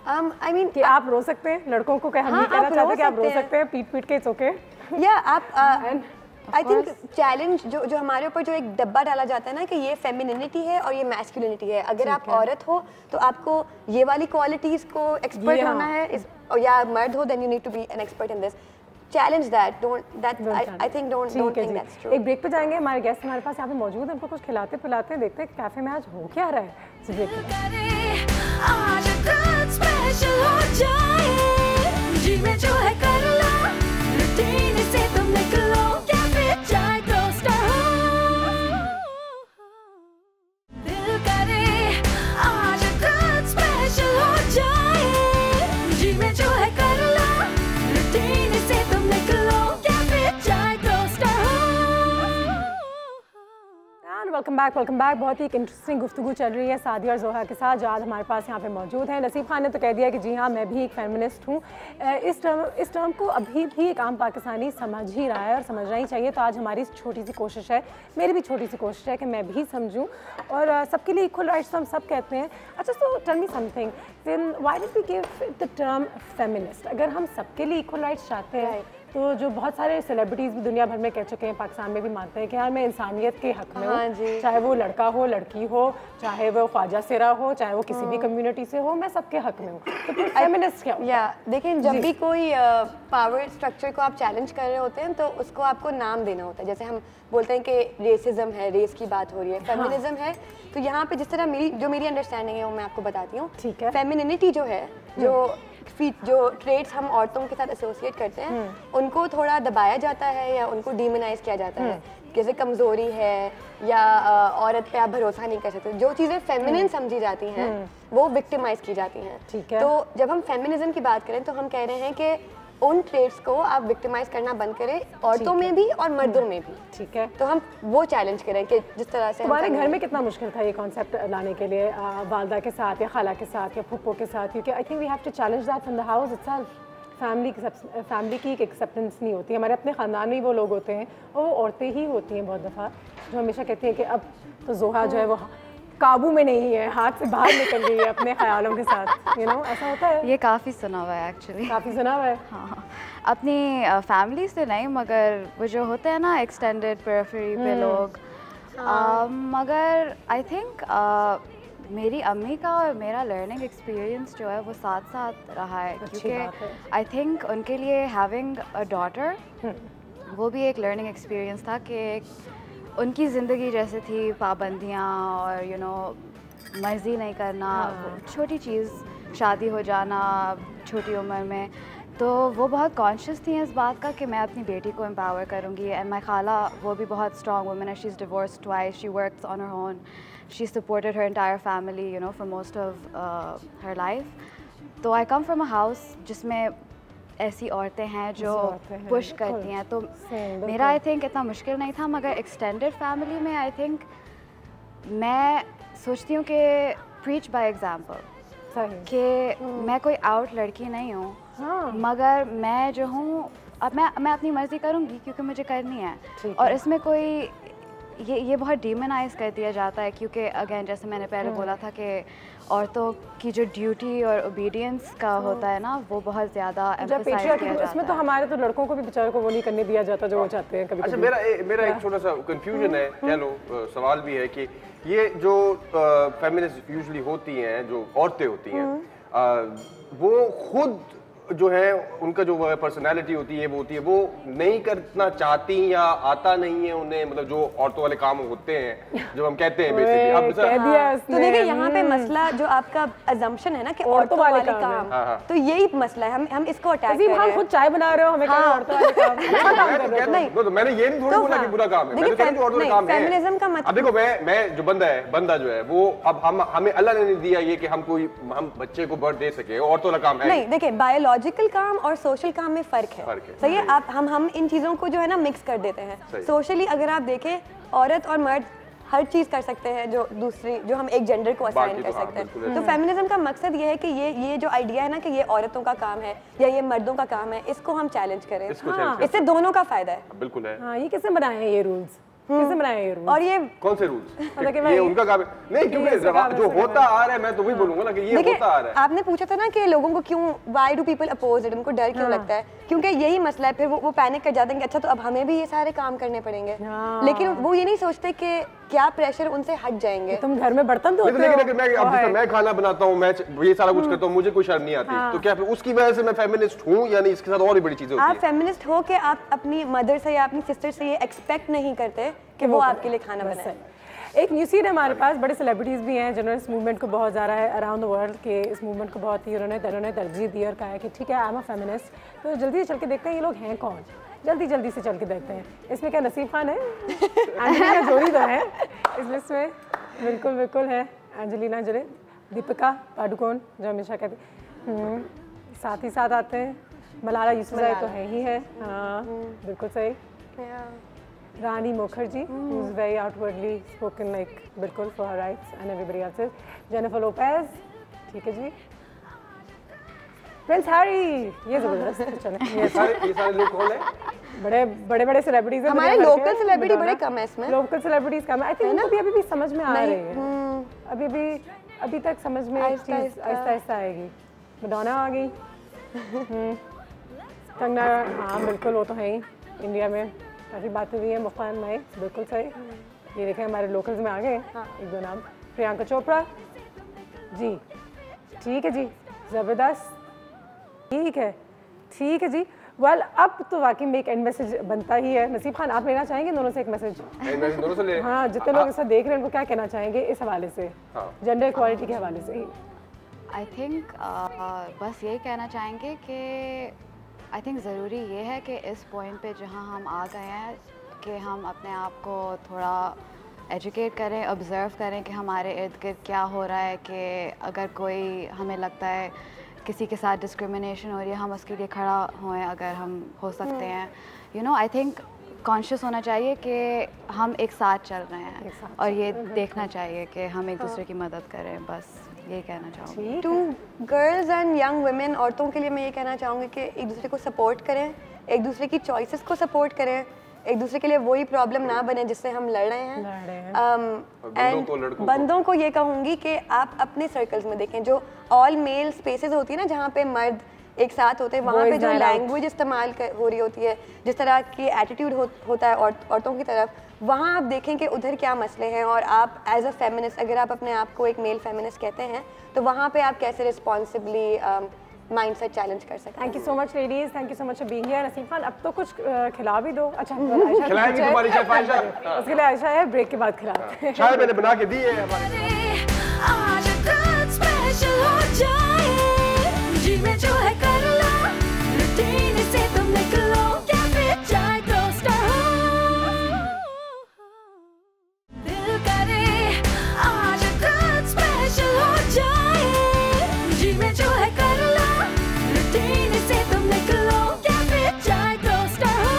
Speaker 3: I mean
Speaker 5: कि आप रो सकते हैं, लड़कों को हम ये कहना चाहते हैं कि आप रो सकते हैं, पीट पीट के, इट्स ओके।
Speaker 3: या आप आई थिंक चैलेंज जो हमारे ऊपर जो एक डब्बा डाला जाता है ना कि ये फेमिनिनिटी है और ये मैस्कुलिनिटी है, अगर आप औरत हो तो आपको ये वाली क्वालिटीज को एक्सपर्ट होना है, या मर्द हो then you need to be an expert in this, challenge that, I think don't think that's true.
Speaker 5: एक ब्रेक पे जाएंगे, हमारे गेस्ट हमारे पास यहाँ पे मौजूद हैं, उनको कुछ खिलाते पिलाते हैं, देखते हैं कैफे में आज हो क्या रहा है। ब्रेक
Speaker 1: आज कुछ स्पेशल हो जाए, जी में जो है कर लो, रूटीन से तुम निकलो, कैफे चाय टोस्टर हो, दिल करे आज कुछ स्पेशल हो जाए, जी में जो है कर लो, रूटीन से तुम निकलो, कैफे चाय टोस्टर हो।
Speaker 5: Welcome back. बहुत ही एक इंटरेस्टिंग गुफ्तगू चल रही है सादिया और जोहा के साथ, जो आज हमारे पास यहाँ पे मौजूद है। नसीब खान ने तो कह दिया कि जी हाँ, मैं भी एक फेमिनिस्ट हूँ। इस टर्म को अभी भी एक आम पाकिस्तानी समझ ही रहा है और समझना ही चाहिए। तो आज हमारी छोटी सी कोशिश है, मेरी भी छोटी सी कोशिश है कि मैं भी समझूँ, और सबके लिए इक्वल राइट्स तो हम सब कहते हैं। अच्छा, तो tell me something, then why did we give the term feminist? अगर हम सबके लिए इक्वल राइट्स चाहते हैं तो जो बहुत सारे सेलिब्रिटीज़ भी दुनिया भर में कह चुके हैं, पाकिस्तान में भी मानते हैं कि यार मैं इंसानियत के हक में हूँ, चाहे वो लड़का हो, लड़की हो, चाहे वो ख्वाजा सिरा हो, चाहे वो किसी भी कम्युनिटी से हो, मैं सबके हक में हूँ। तो फिर फेमिनिस्ट क्या?
Speaker 3: या देखिए, जब भी कोई पावर स्ट्रक्चर को आप चैलेंज कर रहे होते हैं तो उसको आपको नाम देना होता है। जैसे हम बोलते हैं कि रेसिज्म है, रेस की बात हो रही है, फेमिनिज्म है, तो यहाँ पे जिस तरह मेरी अंडरस्टैंडिंग है वो मैं आपको बताती हूँ।
Speaker 5: ठीक है।
Speaker 3: फेमिनिनिटी जो है, जो ट्रेड्स हम औरतों के साथ एसोसिएट करते हैं, उनको थोड़ा दबाया जाता है या उनको डीमोनाइज किया जाता है, जैसे कमज़ोरी है या औरत पे आप भरोसा नहीं कर सकते। जो चीज़ें फेमिनिन समझी जाती हैं वो विक्टिमाइज की जाती हैं।
Speaker 5: ठीक है।
Speaker 3: तो जब हम फेमिनिज्म की बात करें तो हम कह रहे हैं कि उन ट्रेड्स को आप विक्टिमाइज करना बंद करें, औरतों में भी और मर्दों में भी।
Speaker 5: ठीक है।
Speaker 3: तो हम वो चैलेंज करें कि जिस तरह से
Speaker 5: हमारे घर में कितना मुश्किल था ये कॉन्सेप्ट लाने के लिए, वालदा के साथ या खाला के साथ या फूफो के साथ, क्योंकि I think we have to challenge that from the house itself. Family की एक एक्सेप्टेंस नहीं होती। हमारे अपने ख़ानदान में ही वो लोग होते हैं और वो औरतें ही होती हैं बहुत दफ़ा जो हमेशा कहती हैं कि अब तो जोहा जो है वो काबू में नहीं है, हाथ से बाहर निकल गई है अपने ख्यालों के साथ, ऐसा होता है।
Speaker 4: ये काफ़ी सुना हुआ है एक्चुअली।
Speaker 5: काफ़ी सुना हुआ है।
Speaker 4: हाँ, अपनी फैमिली से नहीं, मगर वो जो होते हैं ना एक्सटेंडेड पेरिफेरी पे लोग, मगर आई थिंक मेरी अम्मी का और मेरा लर्निंग एक्सपीरियंस जो है वो साथ साथ रहा है, क्योंकि आई थिंक उनके लिए हैविंग अ डॉटर वो भी एक लर्निंग एक्सपीरियंस था कि उनकी ज़िंदगी जैसे थी पाबंदियाँ और मर्ज़ी नहीं करना, छोटी चीज़ शादी हो जाना छोटी उम्र में, तो वो बहुत कॉन्शियस थी इस बात का कि मैं अपनी बेटी को एम्पावर करूँगी। एंड माई खाला वो भी बहुत स्ट्रॉन्ग वुमन है, she is divorced twice, she works on her own, she supported her entire family for most of her life. तो आई कम फ्रॉम अ हाउस जिसमें ऐसी औरतें हैं जो पुश करती हैं, तो मेरा आई थिंक इतना मुश्किल नहीं था। मगर एक्सटेंडेड फैमिली में आई थिंक मैं सोचती हूँ कि प्रीच बाय एग्जाम्पल, कि मैं कोई आउट लड़की नहीं हूँ, मगर मैं जो हूँ अब मैं अपनी मर्ज़ी करूँगी क्योंकि मुझे करनी है। और इसमें कोई ये बहुत डीमनाइज कर दिया जाता है, क्योंकि अगेन जैसे मैंने पहले बोला था कि औरतों की जो ड्यूटी और ओबीडियंस का होता है ना वो बहुत ज़्यादा एम्फसाइज किया जाता है।
Speaker 5: इसमें तो हमारे तो लड़कों को भी बेचारों को वो नहीं करने दिया जाता जो वो चाहते हैं कभी।
Speaker 2: अच्छा, मेरा एक छोटा सा कंफ्यूजन है, कह लो सवाल भी है कि ये जो फेमिनिस्ट यूजुअली होती हैं, जो औरतें होती हैं, वो खुद जो है उनका जो पर्सनालिटी होती है वो नहीं करना चाहती या आता नहीं है उन्हें, मतलब जो औरतों वाले काम होते हैं जो हम कहते हैं बेसिकली। अब
Speaker 3: तो देखिए यहाँ पे मसला जो आपका अजम्पशन है ना कि औरतों वाले काम, तो यही मसला है, हम इसको अटैक कर रहे हैं।
Speaker 5: हम खुद चाय बना रहे हो, हमें कहा औरतों वाले काम।
Speaker 2: तो मैंने ये नहीं थोड़ी बोला कि बुरा काम है, मैंने कहा कि औरतों वाले काम है।
Speaker 3: फेमिनिज्म का मतलब
Speaker 2: अब देखो मैं जो बंदा जो है वो अब हमें अल्लाह ने नहीं दिया ये कि हम बच्चे को बर्थ दे सके, औरतों वाला काम है
Speaker 3: नहीं। देखिए बायोलॉजिकल काम और सोशल काम में फर्क है। सही है, आप हम इन चीजों को जो है ना मिक्स कर देते हैं। सोशली अगर आप देखें औरत और मर्द हर चीज कर सकते हैं जो हम एक जेंडर को असाइन कर सकते हैं। तो फेमिनिज्म का मकसद ये है कि ये जो आइडिया है ना कि ये औरतों का काम है या ये मर्दों का काम है, इसको हम चैलेंज करें। इससे दोनों का फायदा है।
Speaker 2: बिल्कुल है।
Speaker 5: हाँ, ये किसने बनाए हैं ये रूल्स? किसने बनाए ये रूल्स?
Speaker 3: और ये
Speaker 2: कौन से रूल्स? ये उनका काम है नहीं, क्योंकि जो होता आ रहा है मैं तो वही बोलूंगा ना कि ये होता आ रहा है।
Speaker 3: आपने पूछा था ना कि लोगों को क्यों, why do people oppose it, उनको डर क्यों लगता है? क्योंकि यही मसला है, फिर वो पैनिक कर जाते हैं कि अच्छा तो अब हमें भी ये सारे काम करने पड़ेंगे। लेकिन वो ये नहीं सोचते कि क्या प्रेशर उनसे हट जाएंगे।
Speaker 5: तुम घर में बर्तन धोते हो,
Speaker 2: लेकिन मैं खाना बनाता हूँ, मैं ये सारा कुछ करता हूँ, मुझे कोई शर्म नहीं आती, तो क्या उसकी वजह से मैं फेमिनिस्ट हूँ? यानी इसके साथ और भी बड़ी चीजें होती हैं।
Speaker 3: आप फेमिनिस्ट हो के आप अपनी मदर से या अपनी सिस्टर से ये एक्सपेक्ट नहीं करते कि वो आपके लिए खाना बनाए।
Speaker 5: एक न्यूज़ फीड है हमारे पास, बड़े सेलिब्रिटीज़ भी हैं जिन्होंने इस मूवमेंट को बहुत ज़्यादा है अराउंड द वर्ल्ड के, इस मूवमेंट को बहुत ही उन्होंने तरजीह दी और कहा है कि ठीक है आई एम अ फेमिनिस्ट। तो जल्दी से चल के देखते हैं ये लोग हैं कौन, जल्दी से चल के देखते हैं। इसमें क्या नसीब खान है? एंजेलिना जोली तो है इस लिस्ट में, बिल्कुल है एंजेलिना जोली, दीपिका पादुकोण जो हमेशा कहते, साथ ही साथ आते हैं मलाला यूसुफज़ई तो है ही है, हाँ बिल्कुल सही, रानी Mukherjee who is very outwardly spoken like बिल्कुल for her rights and everybody else's, Jennifer Lopez, ठीक है जी, प्रिंस हैरी, ये जबरदस्त। चले
Speaker 2: ये सारे लोग कौन है?
Speaker 3: बड़े सेलिब्रिटीज हैं। हमारे लोकल सेलिब्रिटी बड़े कम है इसमें,
Speaker 5: लोकल सेलिब्रिटीज कम है। आई थिंक उनको अभी समझ में आ रही है, अभी तक समझ में आहिस्ता आएगी। मडोना आ गई, कंगना, हाँ बिल्कुल वो तो है ही, इंडिया में काफ़ी बातें हुई हैं, मुफ्तान नए, बिल्कुल सही। ये देखें हमारे लोकल्स में आ गए एक दो नाम, प्रियंका चोपड़ा जी, ठीक है जी, ज़बरदस्त, ठीक है जी। वेल अब तो वाकई में एक एंड मैसेज बनता ही है। नसीब खान आप लेना चाहेंगे दोनों से एक मैसेज?
Speaker 2: दोनों से ले।
Speaker 5: हाँ, जितने लोग इसे देख रहे हैं उनको क्या कहना चाहेंगे इस हवाले से, जेंडर इक्वालिटी के हवाले से?
Speaker 4: आई थिंक बस यही कहना चाहेंगे कि आई थिंक ज़रूरी ये है कि इस पॉइंट पे जहाँ हम आ गए हैं कि हम अपने आप को थोड़ा एजुकेट करें, ऑब्ज़र्व करें कि हमारे इर्द गिर्द क्या हो रहा है, कि अगर कोई हमें लगता है किसी के साथ डिस्क्रिमिनेशन हो रही है हम उसके लिए खड़ा होएं अगर हम हो सकते हैं। आई थिंक कॉन्शियस होना चाहिए कि हम एक साथ चल रहे हैं और ये देखना चाहिए कि हम एक दूसरे की मदद करें, बस ये कहना चाहूँगी।
Speaker 3: To girls and young women, औरतों के लिए मैं ये कहना चाहूँगी कि एक दूसरे को सपोर्ट करें, एक दूसरे की चॉइसेस को सपोर्ट करें, एक दूसरे के लिए वही प्रॉब्लम ना बने जिससे हम लड़ रहे हैं। बंदों को ये कहूँगी कि आप अपने सर्कल्स में देखें, जो ऑल मेल स्पेसेस होती है ना, जहाँ पे मर्द एक साथ होते हैं, वहाँ पे जो लैंग्वेज इस्तेमाल हो रही होती है, जिस तरह की एटीट्यूड होता है औरतों की तरफ, वहाँ आप देखें कि उधर क्या मसले हैं। और आप एज अ फेमिनिस्ट, अगर आप अपने आप को एक मेल फेमिनिस्ट कहते हैं, तो वहाँ पे आप कैसे रिस्पॉन्सिबली माइंडसेट चैलेंज कर सकते हैं।
Speaker 5: Thank you so much ladies, thank you so much for being here. Naseem Khan, अब तो कुछ खिला भी दो। अच्छा,
Speaker 2: खिलाएंगे तुम्हारी चाय फायशा,
Speaker 5: उसके लिए आयशा है, ब्रेक के बाद खिलाते हैं।
Speaker 2: चाय मैंने बना के दी है हमारे।
Speaker 1: आज कुछ स्पेशल हो जाए, जी में जो है कर लो, रूटीन से तुम निकलो, कैफे चाय टोस्टर हो, दिल करे आज कुछ स्पेशल हो जाए, जी में जो है कर लो, रूटीन से तुम निकलो, कैफे चाय टोस्टर हो।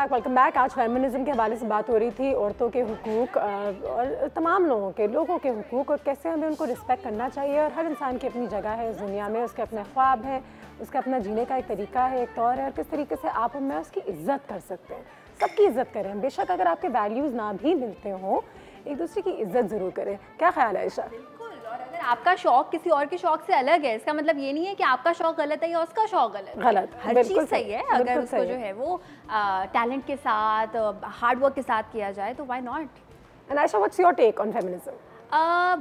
Speaker 5: Welcome back. आज फेमिनिज्म के हवाले से बात हो रही थी, औरतों के हुकूक और तमाम लोगों के हुकूक, और कैसे हमें उनको रिस्पेक्ट करना चाहिए। और हर इंसान की अपनी जगह है इस दुनिया में, उसके अपने ख्वाब हैं, उसका अपना जीने का एक तरीका है, एक तौर है, और किस तरीके से आप और मैं उसकी इज्जत कर सकते हैं। सबकी इज्जत करें, बेशक अगर आपके वैल्यूज़ ना भी मिलते हों, एक दूसरे की इज्जत ज़रूर करें। क्या ख्याल है आयशा?
Speaker 6: और अगर आपका शौक किसी और के शौक से अलग है, इसका मतलब ये नहीं है कि आपका शौक गलत है या उसका शौक गलत है। हर चीज़ सही है, अगर उसको जो है वो टैलेंट के साथ, हार्ड वर्क के साथ किया जाए तो why not.
Speaker 5: And Ayesha, what's your take on feminism?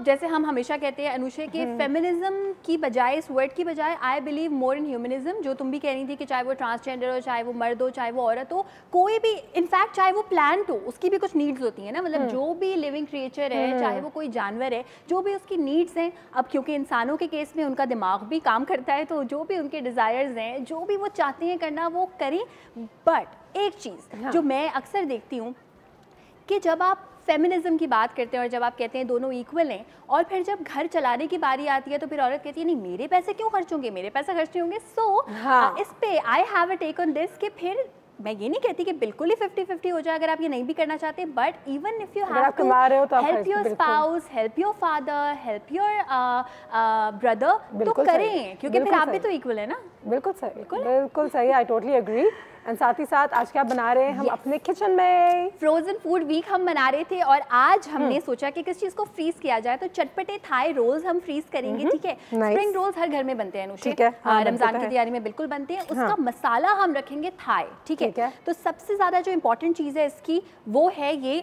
Speaker 6: जैसे हम हमेशा कहते हैं अनुषा कि फेमिनिज्म की बजाय, इस वर्ड की बजाय, I believe more in humanism. जो तुम भी कह रही थी कि चाहे वो ट्रांसजेंडर हो, चाहे वो मर्द हो, चाहे वो औरत हो, कोई भी, इनफैक्ट चाहे वो प्लांट हो, उसकी भी कुछ नीड्स होती हैं ना। मतलब जो भी लिविंग क्रिएचर है, चाहे वो कोई जानवर है, जो भी उसकी नीड्स हैं, अब क्योंकि इंसानों के केस में उनका दिमाग भी काम करता है, तो जो भी उनके डिज़ायर्स हैं, जो भी वो चाहते हैं करना, वो करें। बट एक चीज़ जो मैं अक्सर देखती हूँ कि जब आप फेमिनिज्म की बात करते हैं और जब आप कहते हैं दोनों इक्वल हैं, और फिर जब घर चलाने की बारी आती है तो फिर औरत कहती है नहीं मेरे पैसे क्यों खर्च होंगे, मेरे पैसे खर्च नहीं होंगे। सो इस पे I have a take on this कि फिर मैं ये नहीं कहती कि बिल्कुल ही 50-50 हो जाए अगर आप ये नहीं भी करना चाहते, but even if you have to help your spouse, help your father, help your brother, तो करें, क्योंकि फिर आप भी तो इक्वल है ना।
Speaker 5: बिल्कुल सही, बिल्कुल सही, आई टोटली एग्री। एंड साथ ही साथ आज क्या बना रहे हैं हम अपने किचन में? फ्रोजन
Speaker 6: फूड वीक हम बना रहे थे, और आज हमने सोचा कि किस चीज़ को फ्रीज किया जाए, तो चटपटे थाई रोल्स हम फ्रीज करेंगे। ठीक है, स्प्रिंग रोल्स हर घर में बनते हैं अनुषा, रमजान की तैयारी में बिल्कुल बनते हैं। उसका मसाला हम रखेंगे थाई। ठीक है, तो सबसे ज़्यादा जो इम्पोर्टेंट चीज़ है इसकी, वो है ये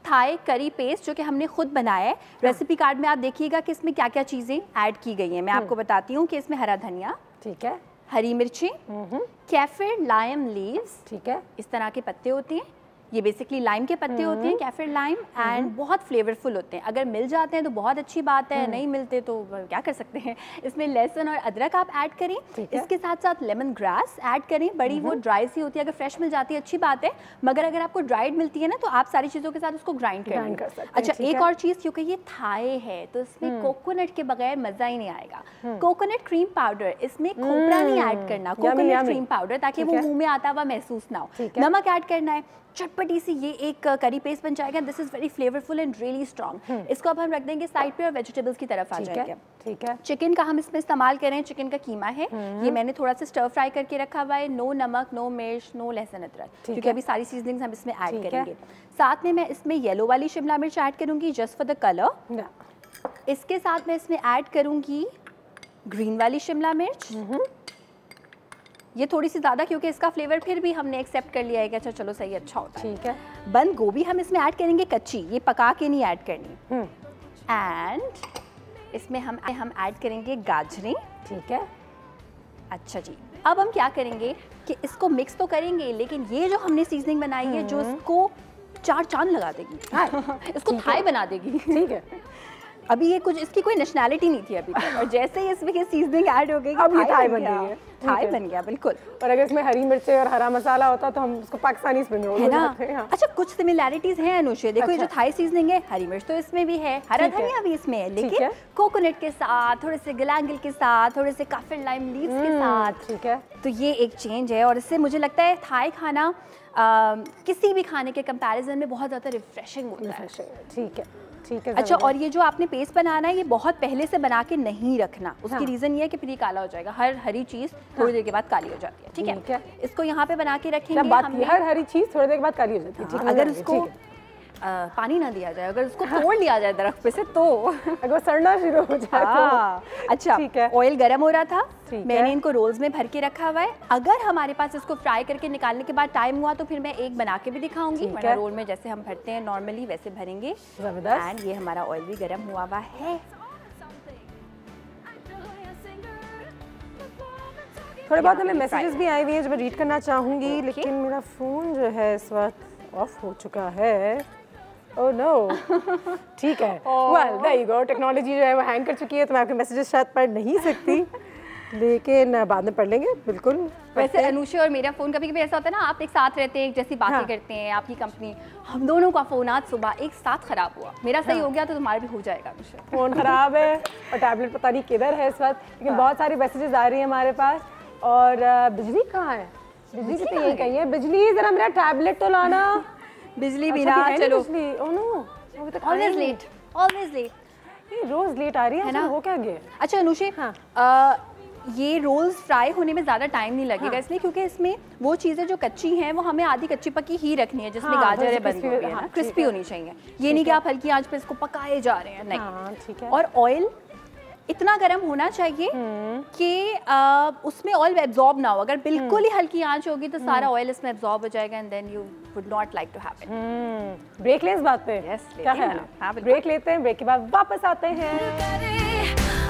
Speaker 6: थाई करी पेस्ट, जो कि हमने खुद बनाया है। रेसिपी कार्ड में आप देखिएगा कि इसमें क्या क्या चीज़ें ऐड की गई हैं। मैं आपको बताती हूँ कि इसमें हरा धनिया,
Speaker 5: ठीक है,
Speaker 6: हरी मिर्ची, कैफिर लाइम लीव्स,
Speaker 5: ठीक है,
Speaker 6: इस तरह के पत्ते होते हैं, ये बेसिकली लाइम के पत्ते होते हैं, कैफिर लाइम, एंड बहुत फ्लेवरफुल होते हैं। अगर मिल जाते हैं तो बहुत अच्छी बात है, नहीं मिलते तो क्या कर सकते हैं। इसमें लहसुन और अदरक आप ऐड करें, इसके साथ साथ लेमन ग्रास ऐड करें। बड़ी वो ड्राई सी होती है, अगर फ्रेश मिल जाती है अच्छी बात है, मगर अगर आपको ड्राइड मिलती है ना तो आप सारी चीज़ों के साथ उसको ग्राइंड कर सकते हैं। अच्छा, एक और चीज़, क्योंकि ये थाई है तो इसमें कोकोनट के बगैर मज़ा ही नहीं आएगा। कोकोनट क्रीम पाउडर, इसमें खोपरा नहीं ऐड करना, कोकोनट क्रीम पाउडर, ताकि वो मुँह में आता हुआ महसूस ना हो। नमक ऐड करना है, चटपटी सी ये एक करी पेस्ट बन जाएगा। This is very flavourful and really strong. इसको अब हम रख देंगे साइड पे और वेजिटेबल्स की तरफ आ जाएंगे।
Speaker 5: ठीक है,
Speaker 6: चिकन का हम इसमें इस्तेमाल करें, चिकन का कीमा है, ये मैंने थोड़ा सा स्टर फ्राई करके रखा हुआ है। नो नमक, नो मिर्च, नो लहसुन अदरक, क्योंकि अभी सारी सीजनिंग्स हम इसमें ऐड करेंगे। साथ में मैं इसमें येलो वाली शिमला मिर्च ऐड करूंगी जस्ट फॉर द कलर। इसके साथ मैं इसमें ऐड करूंगी ग्रीन वाली शिमला मिर्च, ये थोड़ी सी ज़्यादा, क्योंकि इसका फ्लेवर फिर भी हमने एक्सेप्ट कर लिया है कि अच्छा चलो सही, अच्छा होता है।
Speaker 5: ठीक है,
Speaker 6: बंद गोभी हम इसमें ऐड करेंगे कच्ची, ये पका के नहीं ऐड करनी। एंड इसमें हम ऐड करेंगे गाजरें।
Speaker 5: ठीक है,
Speaker 6: अच्छा जी, अब हम क्या करेंगे कि इसको मिक्स तो करेंगे, लेकिन ये जो हमने सीजनिंग बनाई है जो इसको चार चांद लगा देगी, इसको थाई बना देगी।
Speaker 5: ठीक है,
Speaker 6: अभी ये कुछ इसकी कोई नेशनैलिटी नहीं थी अभी तक, और जैसे ही इसमें ये सीजनिंग ऐड हो गई,
Speaker 5: अब ये थाई बन गई है।
Speaker 6: थाई बन गया बिल्कुल।
Speaker 5: और अगर इसमें हरी मिर्चें और हरा मसाला होता तो हम उसको पाकिस्तानी स्प्रिंग रोल
Speaker 6: है ना।
Speaker 5: बोलते हैं। हाँ।
Speaker 6: अच्छा, कुछ सिमिलैरिटीज हैं अनुषे, देखो ये जो
Speaker 5: अच्छा।
Speaker 6: थाई सीजनिंग है, हरी मिर्च तो इसमें भी है, हरा
Speaker 5: ठीक है।
Speaker 6: धनिया भी इसमें है,
Speaker 5: ठीक
Speaker 6: लेकिन
Speaker 5: है।
Speaker 6: कोकोनट के साथ, थोड़े से गलांगिल के साथ, थोड़े से काफिर लाइम लीव्स के साथ,
Speaker 5: ठीक है।
Speaker 6: तो ये एक चेंज है। और इससे मुझे लगता है थाई खाना किसी भी खाने के कंपैरिजन में बहुत ज़्यादा रिफ्रेशिंग होता है।
Speaker 5: ठीक है, ठीक है।
Speaker 6: अच्छा, और ये जो आपने पेस्ट बनाना है, ये बहुत पहले से बना के नहीं रखना, उसकी रीज़न ये है कि फिर ये काला हो जाएगा। हरी चीज़ थोड़ी देर के बाद काली हो जाती है, ठीक है। इसको यहाँ पे बना के रखेंगे।
Speaker 5: जब बात की हर हरी चीज़ थोड़ी देर के बाद काली हो जाती है, ठीक है।
Speaker 6: अगर उसको पानी ना दिया जाए, अगर उसको तोड़ लिया जाए दरख्त पे से, तो
Speaker 5: अगर सड़ना शुरू हो जाए तो
Speaker 6: अच्छा,
Speaker 5: ठीक है।
Speaker 6: ऑयल गर्म हो रहा था,
Speaker 5: ठीक
Speaker 6: मैंने
Speaker 5: है।
Speaker 6: इनको रोल्स में भर के रखा हुआ है। अगर हमारे पास इसको फ्राई करके निकालने के बाद टाइम हुआ तो फिर मैं एक बना के भी दिखाऊंगी,
Speaker 5: ठीक
Speaker 6: वरना
Speaker 5: है।
Speaker 6: रोल में जैसे हम भरते हैं नॉर्मली वैसे भरेंगे।
Speaker 5: जबरदस्त।
Speaker 6: एंड ये हमारा ऑयल भी गर्म हुआ हुआ है।
Speaker 5: थोड़े बहुत
Speaker 6: यहाँ
Speaker 5: हमें
Speaker 6: पे
Speaker 5: मैसेजेस भी आए हुए हैं जो मैं रीड करना चाहूँगी, लेकिन मेरा फ़ोन जो है इस वक्त ऑफ हो चुका है। Oh no. ठीक है, well there you go. Technology जो है वो हैंग कर चुकी है, तो मैं आपके मैसेजेस शायद पढ़ नहीं सकती, लेकिन बाद में पढ़ लेंगे बिल्कुल।
Speaker 6: वैसे अनुषे और मेरा फ़ोन कभी कभी ऐसा होता है ना, आप एक साथ रहते हैं, एक जैसी बातें
Speaker 5: हाँ।
Speaker 6: करते हैं, आपकी कंपनी, हम दोनों का फ़ोन आज सुबह एक साथ ख़राब हुआ। मेरा सही हो गया तो तुम्हारा भी हो जाएगा अनुषे।
Speaker 5: फ़ोन ख़राब है और टैबलेट पता नहीं किधर है इस वक्त, लेकिन बहुत सारी मैसेजेस आ रही हैं हमारे पास। और बिजली कहाँ है? बिजली की तो यही कहीं है। बिजली ज़रा मेरा टैबलेट तो लाना।
Speaker 6: बिजली भी
Speaker 5: अच्छा,
Speaker 6: ना,
Speaker 5: है नहीं
Speaker 6: चलो
Speaker 5: बिजली। ओह नो, अभी तक आई
Speaker 6: ऑलवेज
Speaker 5: नहीं।
Speaker 6: Late, always late.
Speaker 5: ये रोज़ लेट आ रही है
Speaker 6: ना?
Speaker 5: वो क्या गया?
Speaker 6: अच्छा अनुषे,
Speaker 5: हाँ।
Speaker 6: ये रोल्स फ्राई होने में ज़्यादा टाइम नहीं लगेगा, इसलिए क्योंकि इसमें वो चीज़ें जो कच्ची हैं वो हमें आधी कच्ची पक्की ही रखनी है, जिसमें
Speaker 5: हाँ,
Speaker 6: गाजर है,
Speaker 5: थोड़ी सी
Speaker 6: बंद गोभी है
Speaker 5: हाँ,
Speaker 6: ना,
Speaker 5: ठीक
Speaker 6: क्रिस्पी
Speaker 5: है।
Speaker 6: होनी चाहिए। ये नहीं कि आप हल्की आंच पे इसको पकाए जा रहे हैं, नहीं।
Speaker 5: हाँ, ठीक है।
Speaker 6: और ऑयल इतना गर्म होना चाहिए कि उसमें ऑयल एब्जॉर्ब ना हो। अगर बिल्कुल ही हल्की आंच होगी तो सारा ऑयल इसमें एब्जॉर्ब हो जाएगा, and then you would not like to have it.
Speaker 5: Break लें इस बात पे?
Speaker 6: Yes, लेते
Speaker 5: क्या
Speaker 6: हैं
Speaker 5: है?
Speaker 6: ना। हाँ, बिल्कुल।
Speaker 5: ब्रेक लेते हैं, ब्रेक के बाद वापस आते हैं।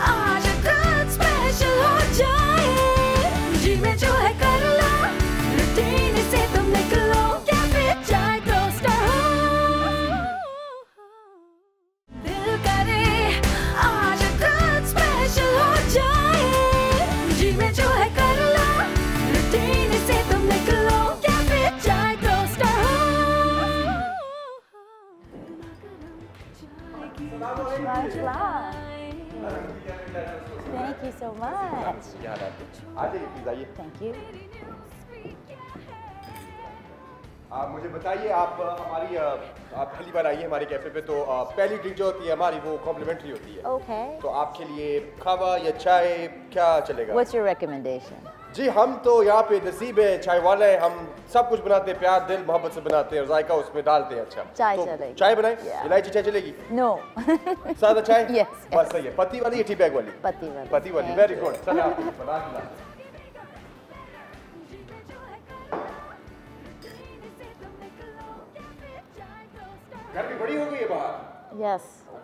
Speaker 1: आज कुछ स्पेशल हो जाए, जी में जो है कर लो, रूटीन से तुम निकलो, कैफे चाय टोस्टर हो। दिल करे आज कुछ स्पेशल हो जाए, जी में जो है कर लो, रूटीन से तुम निकलो, कैफे चाय टोस्टर हो।
Speaker 7: Thank you so much.
Speaker 2: आ जाइए प्लीज, आइए।
Speaker 7: Thank you.
Speaker 2: आप मुझे बताइए, आप हमारी आप पहली बार आई हैं हमारे कैफे पे, तो पहली ड्रिंक जो होती है हमारी वो कॉम्प्लीमेंट्री होती है।
Speaker 7: Okay.
Speaker 2: तो आपके लिए खावा या चाय क्या चलेगा?
Speaker 7: What's your recommendation?
Speaker 2: जी, हम तो यहाँ पे नसीब है चाय वाले हैं, हम सब कुछ बनाते हैं, प्यार दिल मोहब्बत से बनाते हैं और जायका उसमें डालते हैं। अच्छा,
Speaker 7: चाय
Speaker 2: तो
Speaker 7: चलेगी।
Speaker 2: चाय बनाएं?
Speaker 7: Yeah.
Speaker 2: इलायची चाय चलेगी?
Speaker 7: No.
Speaker 2: सादा चाय?
Speaker 7: Yes,
Speaker 2: बस सही है। पत्ती वाली या टी बैग वाली?
Speaker 7: पत्ती वाली।
Speaker 2: पत्ती वाली,
Speaker 7: Thank
Speaker 2: वेरी
Speaker 7: you.
Speaker 2: गुड। चलो आप बना के लाओ। गर्मी बड़ी हो गई है बाहर,
Speaker 7: Yes.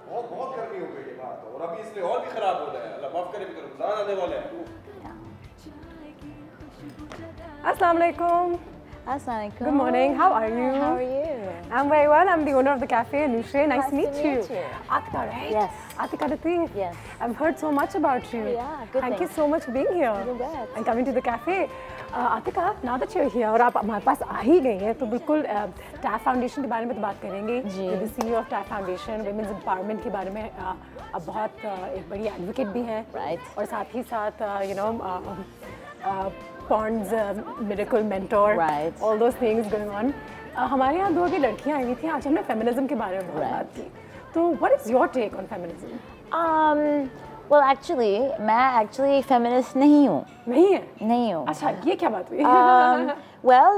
Speaker 2: बहुत बहुत गर्मी हो गई है बाहर तो, और अभी इसलिए और भी खराब हो रहा है। अल्लाह माफ करे, भी तो रमजान आने वाला है।
Speaker 5: Assalamu alaikum.
Speaker 7: Assalamualaikum.
Speaker 5: Good morning. How are you?
Speaker 7: How are you?
Speaker 5: I'm very well. I'm the owner of the cafe, Anushe. Nice
Speaker 7: Nice
Speaker 5: to meet
Speaker 7: to meet
Speaker 5: you.
Speaker 7: you.
Speaker 5: Atika, right?
Speaker 7: Yes.
Speaker 5: Atika Latif.
Speaker 7: Yes.
Speaker 5: I've heard so much about you.
Speaker 7: Yeah, good
Speaker 5: Thank you
Speaker 7: things.
Speaker 5: so much for being here.
Speaker 7: You bet.
Speaker 5: And coming to the cafe. Atika, now that you're here और आप हमारे पास आ ही गई हैं, तो बिल्कुल टैफ foundation के बारे में तो बात करेंगे।
Speaker 7: जी।
Speaker 5: The CEO of टैफ फाउंडेशन, women's empowerment के बारे में अब बहुत एक बड़ी एडवोकेट भी हैं।
Speaker 7: Right.
Speaker 5: और साथ ही साथ Pond's miracle mentor,
Speaker 7: Right.
Speaker 5: all those things going on. हमारे यहाँ दो अभी लड़कियाँ आई हुई थी, आज हमने फेमिनिज्म के बारे में बहुत
Speaker 7: Right.
Speaker 5: बात की। तो what is your take on feminism?
Speaker 7: Well, actually, मैं actually feminist नहीं हूँ.
Speaker 5: नहीं है?
Speaker 7: नहीं हूँ.
Speaker 5: अच्छा, ये क्या बात हुई?
Speaker 7: Well,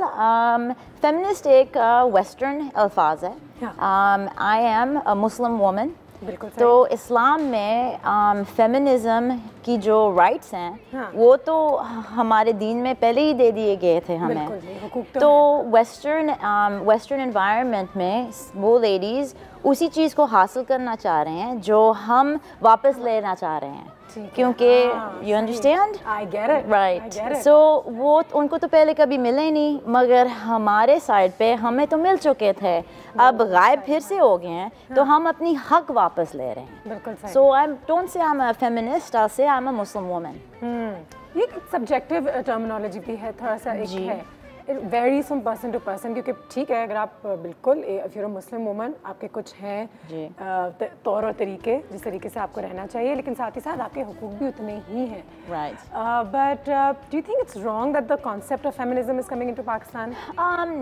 Speaker 7: feminist एक Western अल्फाज है.
Speaker 5: हाँ.
Speaker 7: I am a Muslim woman.
Speaker 5: बिल्कुल सही।
Speaker 7: तो इस्लाम में फेमिनिज्म की जो राइट्स हैं
Speaker 5: हाँ।
Speaker 7: वो तो हमारे दीन में पहले ही दे दिए गए थे
Speaker 5: बिल्कुल
Speaker 7: हमें।
Speaker 5: जी, हुकूक तो
Speaker 7: तो वेस्टर्न एनवायरनमेंट में वो लेडीज़ उसी चीज़ को हासिल करना चाह रहे हैं जो हम वापस लेना चाह रहे हैं। क्योंकि you understand?
Speaker 5: I get it.
Speaker 7: Right.
Speaker 5: I get it.
Speaker 7: So वो उनको तो पहले कभी मिले ही नहीं, मगर हमारे साइड पे हमें तो मिल चुके थे, अब गायब फिर से हो गए हैं, तो हम अपनी हक वापस ले रहे हैं.
Speaker 5: बिल्कुल सही.
Speaker 7: So I don't say I'm a feminist, I'll say I'm a Muslim woman.
Speaker 5: ये सब्जेक्टिव टर्मिनोलॉजी भी है, थोड़ा सा एक है, it varies from person to person, क्योंकि ठीक है अगर आप बिल्कुल if you are Muslim woman आपके कुछ हैं तौर और तरीके जिस तरीके से आपको रहना चाहिए, लेकिन साथ ही साथ आपके हुकूक भी उतने ही हैं. But do you think it's wrong that the concept of feminism is coming into Pakistan?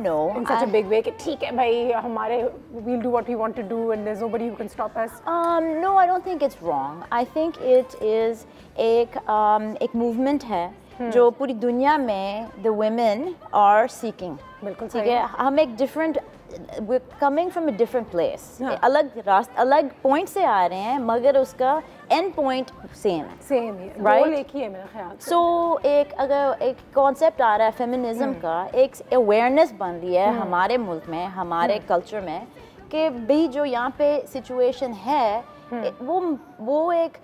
Speaker 7: No.
Speaker 5: In such a big way कि ठीक है भाई हमारे we'll do what we want to do and there's nobody who can stop us.
Speaker 7: No, I don't think it's wrong. I think it is एक movement है जो पूरी दुनिया में the women are seeking.
Speaker 5: बिल्कुल
Speaker 7: ठीक है, हम एक different, we're coming from a different place. अलग point से आ रहे हैं, मगर उसका end point same है.
Speaker 5: Same ही,
Speaker 7: Right?
Speaker 5: गोल एक ही है मेरा ख्याल से.
Speaker 7: So अगर एक concept आ रहा है feminism का, एक awareness बन रही है हमारे मुल्क में, हमारे culture में, कि भाई जो यहाँ पे situation है, वो एक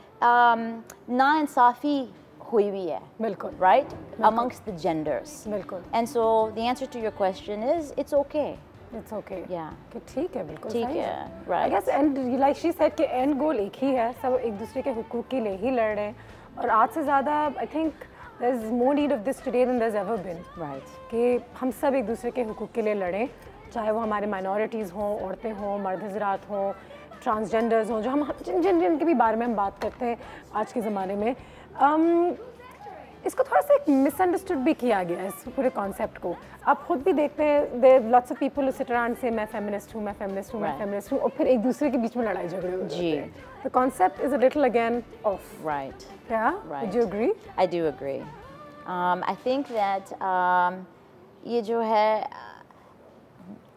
Speaker 7: नाइंसाफ़ी हुई हुई है.
Speaker 5: बिल्कुल.
Speaker 7: Right? Amongst the genders.
Speaker 5: बिल्कुल.
Speaker 7: And so the answer to your question is it's okay.
Speaker 5: It's okay.
Speaker 7: Yeah.
Speaker 5: कि ठीक है, बिल्कुल
Speaker 7: ठीक
Speaker 5: सही
Speaker 7: है,
Speaker 5: I
Speaker 7: right.
Speaker 5: guess and like she said कि end goal एक ही है, सब एक दूसरे के हुकूक के लिए ही लड़ रहे हैं, और आज से ज़्यादा I think there's more need of this today than there's ever been.
Speaker 7: Right.
Speaker 5: कि हम सब एक दूसरे के हुकूक के लिए लड़ें, चाहे वो हमारे माइनॉरिटीज़ हों, औरतें हों, मर्द हज़रात हों, ट्रांसजेंडर्स हों, जो हम जिन के भी बारे में हम बात करते हैं आज के ज़माने में. इसको थोड़ा सा एक मिसअंडरस्टूड भी किया गया है इस पूरे कॉन्सेप्ट को. आप खुद भी देखते हैं there lots of people sit around से मैं फेमिनिस्ट हूँ, मैं फेमिनिस्ट हूँ, मैं फेमिनिस्ट हूँ, और फिर एक दूसरे के बीच में लड़ाई झगड़े होते हैं. The concept is a little again of.
Speaker 7: Right.
Speaker 5: Yeah?
Speaker 7: Right.
Speaker 5: Would you agree?
Speaker 7: I do agree. I think that ये जो है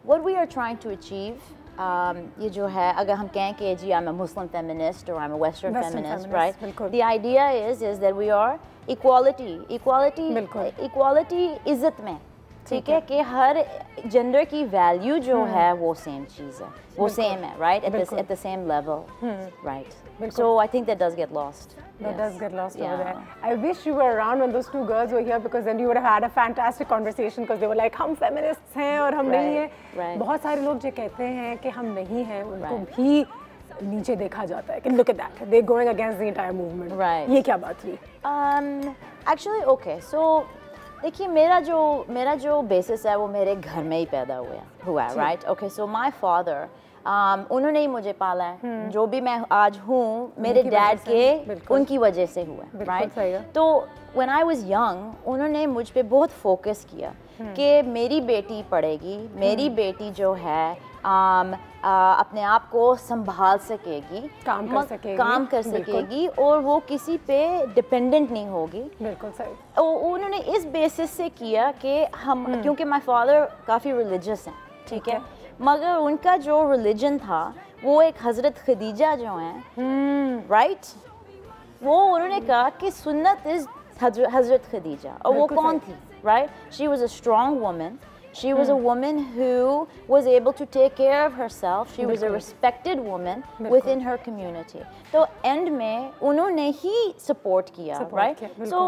Speaker 7: what we are trying to achieve, ये जो है अगर हम कहें कि जी I'm a Muslim feminist or I'm a Western feminist, right?
Speaker 5: बिल्कुल.
Speaker 7: The idea is that we are equality इज्जत में, ठीक है, कि हर जेंडर की वैल्यू जो है वो सेम चीज़ है, वो सेम है, right? At the same level, right? So I think that does get lost.
Speaker 5: That
Speaker 7: Yes.
Speaker 5: does get lost over
Speaker 7: Yeah.
Speaker 5: there. I wish you were around when those two girls were here, because then you would have had a fantastic conversation, because they were like हम feminists हैं और हम नहीं हैं.
Speaker 7: right.
Speaker 5: बहुत सारे लोग जो कहते हैं कि हम नहीं हैं, उनको भी नीचे देखा जाता है कि look at that, they're going against the entire movement.
Speaker 7: Right.
Speaker 5: ये क्या बात हुई?
Speaker 7: Actually, okay, so देखिए मेरा जो basis है वो मेरे घर में ही पैदा हुआ है, right? Okay, so my father, उन्होंने ही मुझे पाला है, जो भी मैं आज हूँ मेरे डैड के उनकी वजह से हुआ है, right? तो when I was young, उन्होंने मुझ पे बहुत फोकस किया कि मेरी बेटी पढ़ेगी, मेरी बेटी जो है अपने आप को संभाल सकेगी, काम कर सकेगी और वो किसी पे डिपेंडेंट नहीं होगी.
Speaker 5: बिल्कुल सही.
Speaker 7: उन्होंने इस बेसिस से किया कि हम, क्योंकि माय फादर काफ़ी रिलीजियस हैं, ठीक है, मगर उनका जो रिलीजन था वो एक हज़रत खदीजा जो हैं, राइट, वो उन्होंने कहा कि सुन्नत इज़ हज़रत खदीजा, और वो कौन थी, right? She was a strong woman. She was a woman who was able to take care of herself. She was a respected woman within her community. तो end में उन्होंने ही support किया, right? So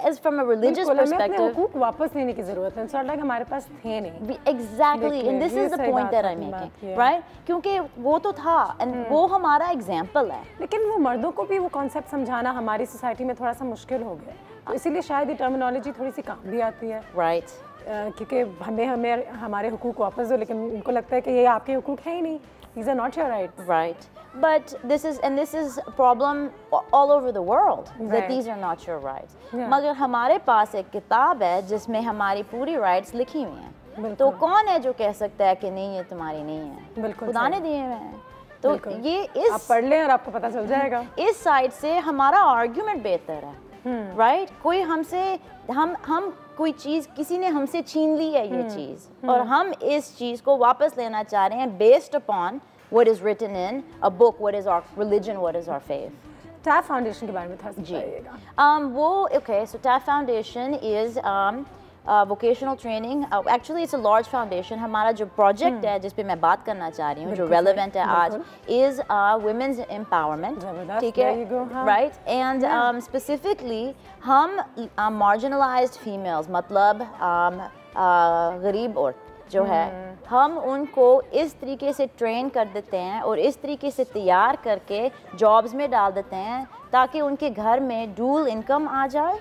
Speaker 7: as from a religious perspective,
Speaker 5: हमें अपने हुकूक वापस लेने की ज़रूरत है. It's not like हमारे पास थे नहीं.
Speaker 7: Exactly, and this is the point that I'm making, right? क्योंकि वो तो था, and वो हमारा example है.
Speaker 5: लेकिन वो मर्दों को भी वो concept समझाना हमारी society में थोड़ा सा मुश्किल हो गया. तो इसीलिए शायद ये terminology थोड़ी सी काम भी आती है.
Speaker 7: Right.
Speaker 5: क्योंकि हमें हमारे हुकूक वापस दो, लेकिन उनको लगता है कि ये आपके हुकूक है ही नहीं. These are not your rights.
Speaker 7: Right. But this is a problem all over the world, that these are not your rights. मगर हमारे पास एक किताब है जिसमें हमारी पूरी rights लिखी हुई हैं. तो कौन है जो कह सकता है कि नहीं ये तुम्हारी नहीं है? खुदा ने दिए हुए हैं. तो ये इस
Speaker 5: आप पढ़ लें और आपको पता चल जाएगा.
Speaker 7: इस साइड से हमारा आर्ग्यूमेंट बेहतर है, राइट? कोई हमसे हम कोई चीज़, किसी ने हमसे छीन ली है ये चीज़, और हम इस चीज़ को वापस लेना चाह रहे हैं based upon what is written in a book, what is our religion, what is our faith.
Speaker 5: TAF Foundation के बारे में थोड़ा सा बताइएगा.
Speaker 7: वो okay, so TAF Foundation is vocational training, actually it's a large foundation. हमारा जो प्रोजेक्ट है जिस पे मैं बात करना चाह रही हूँ, जो रेलेवेंट है आज, इज़ वुमेन्स एम्पावरमेंट, ठीक है, राइट। एंड स्पेसिफिकली हम मार्जिनलाइज्ड फीमेल्स, मतलब गरीब औरत जो है, हम उनको इस तरीके से ट्रेन कर देते हैं और इस तरीके से तैयार करके जॉब्स में डाल देते हैं ताकि उनके घर में डुअल इनकम आ जाए,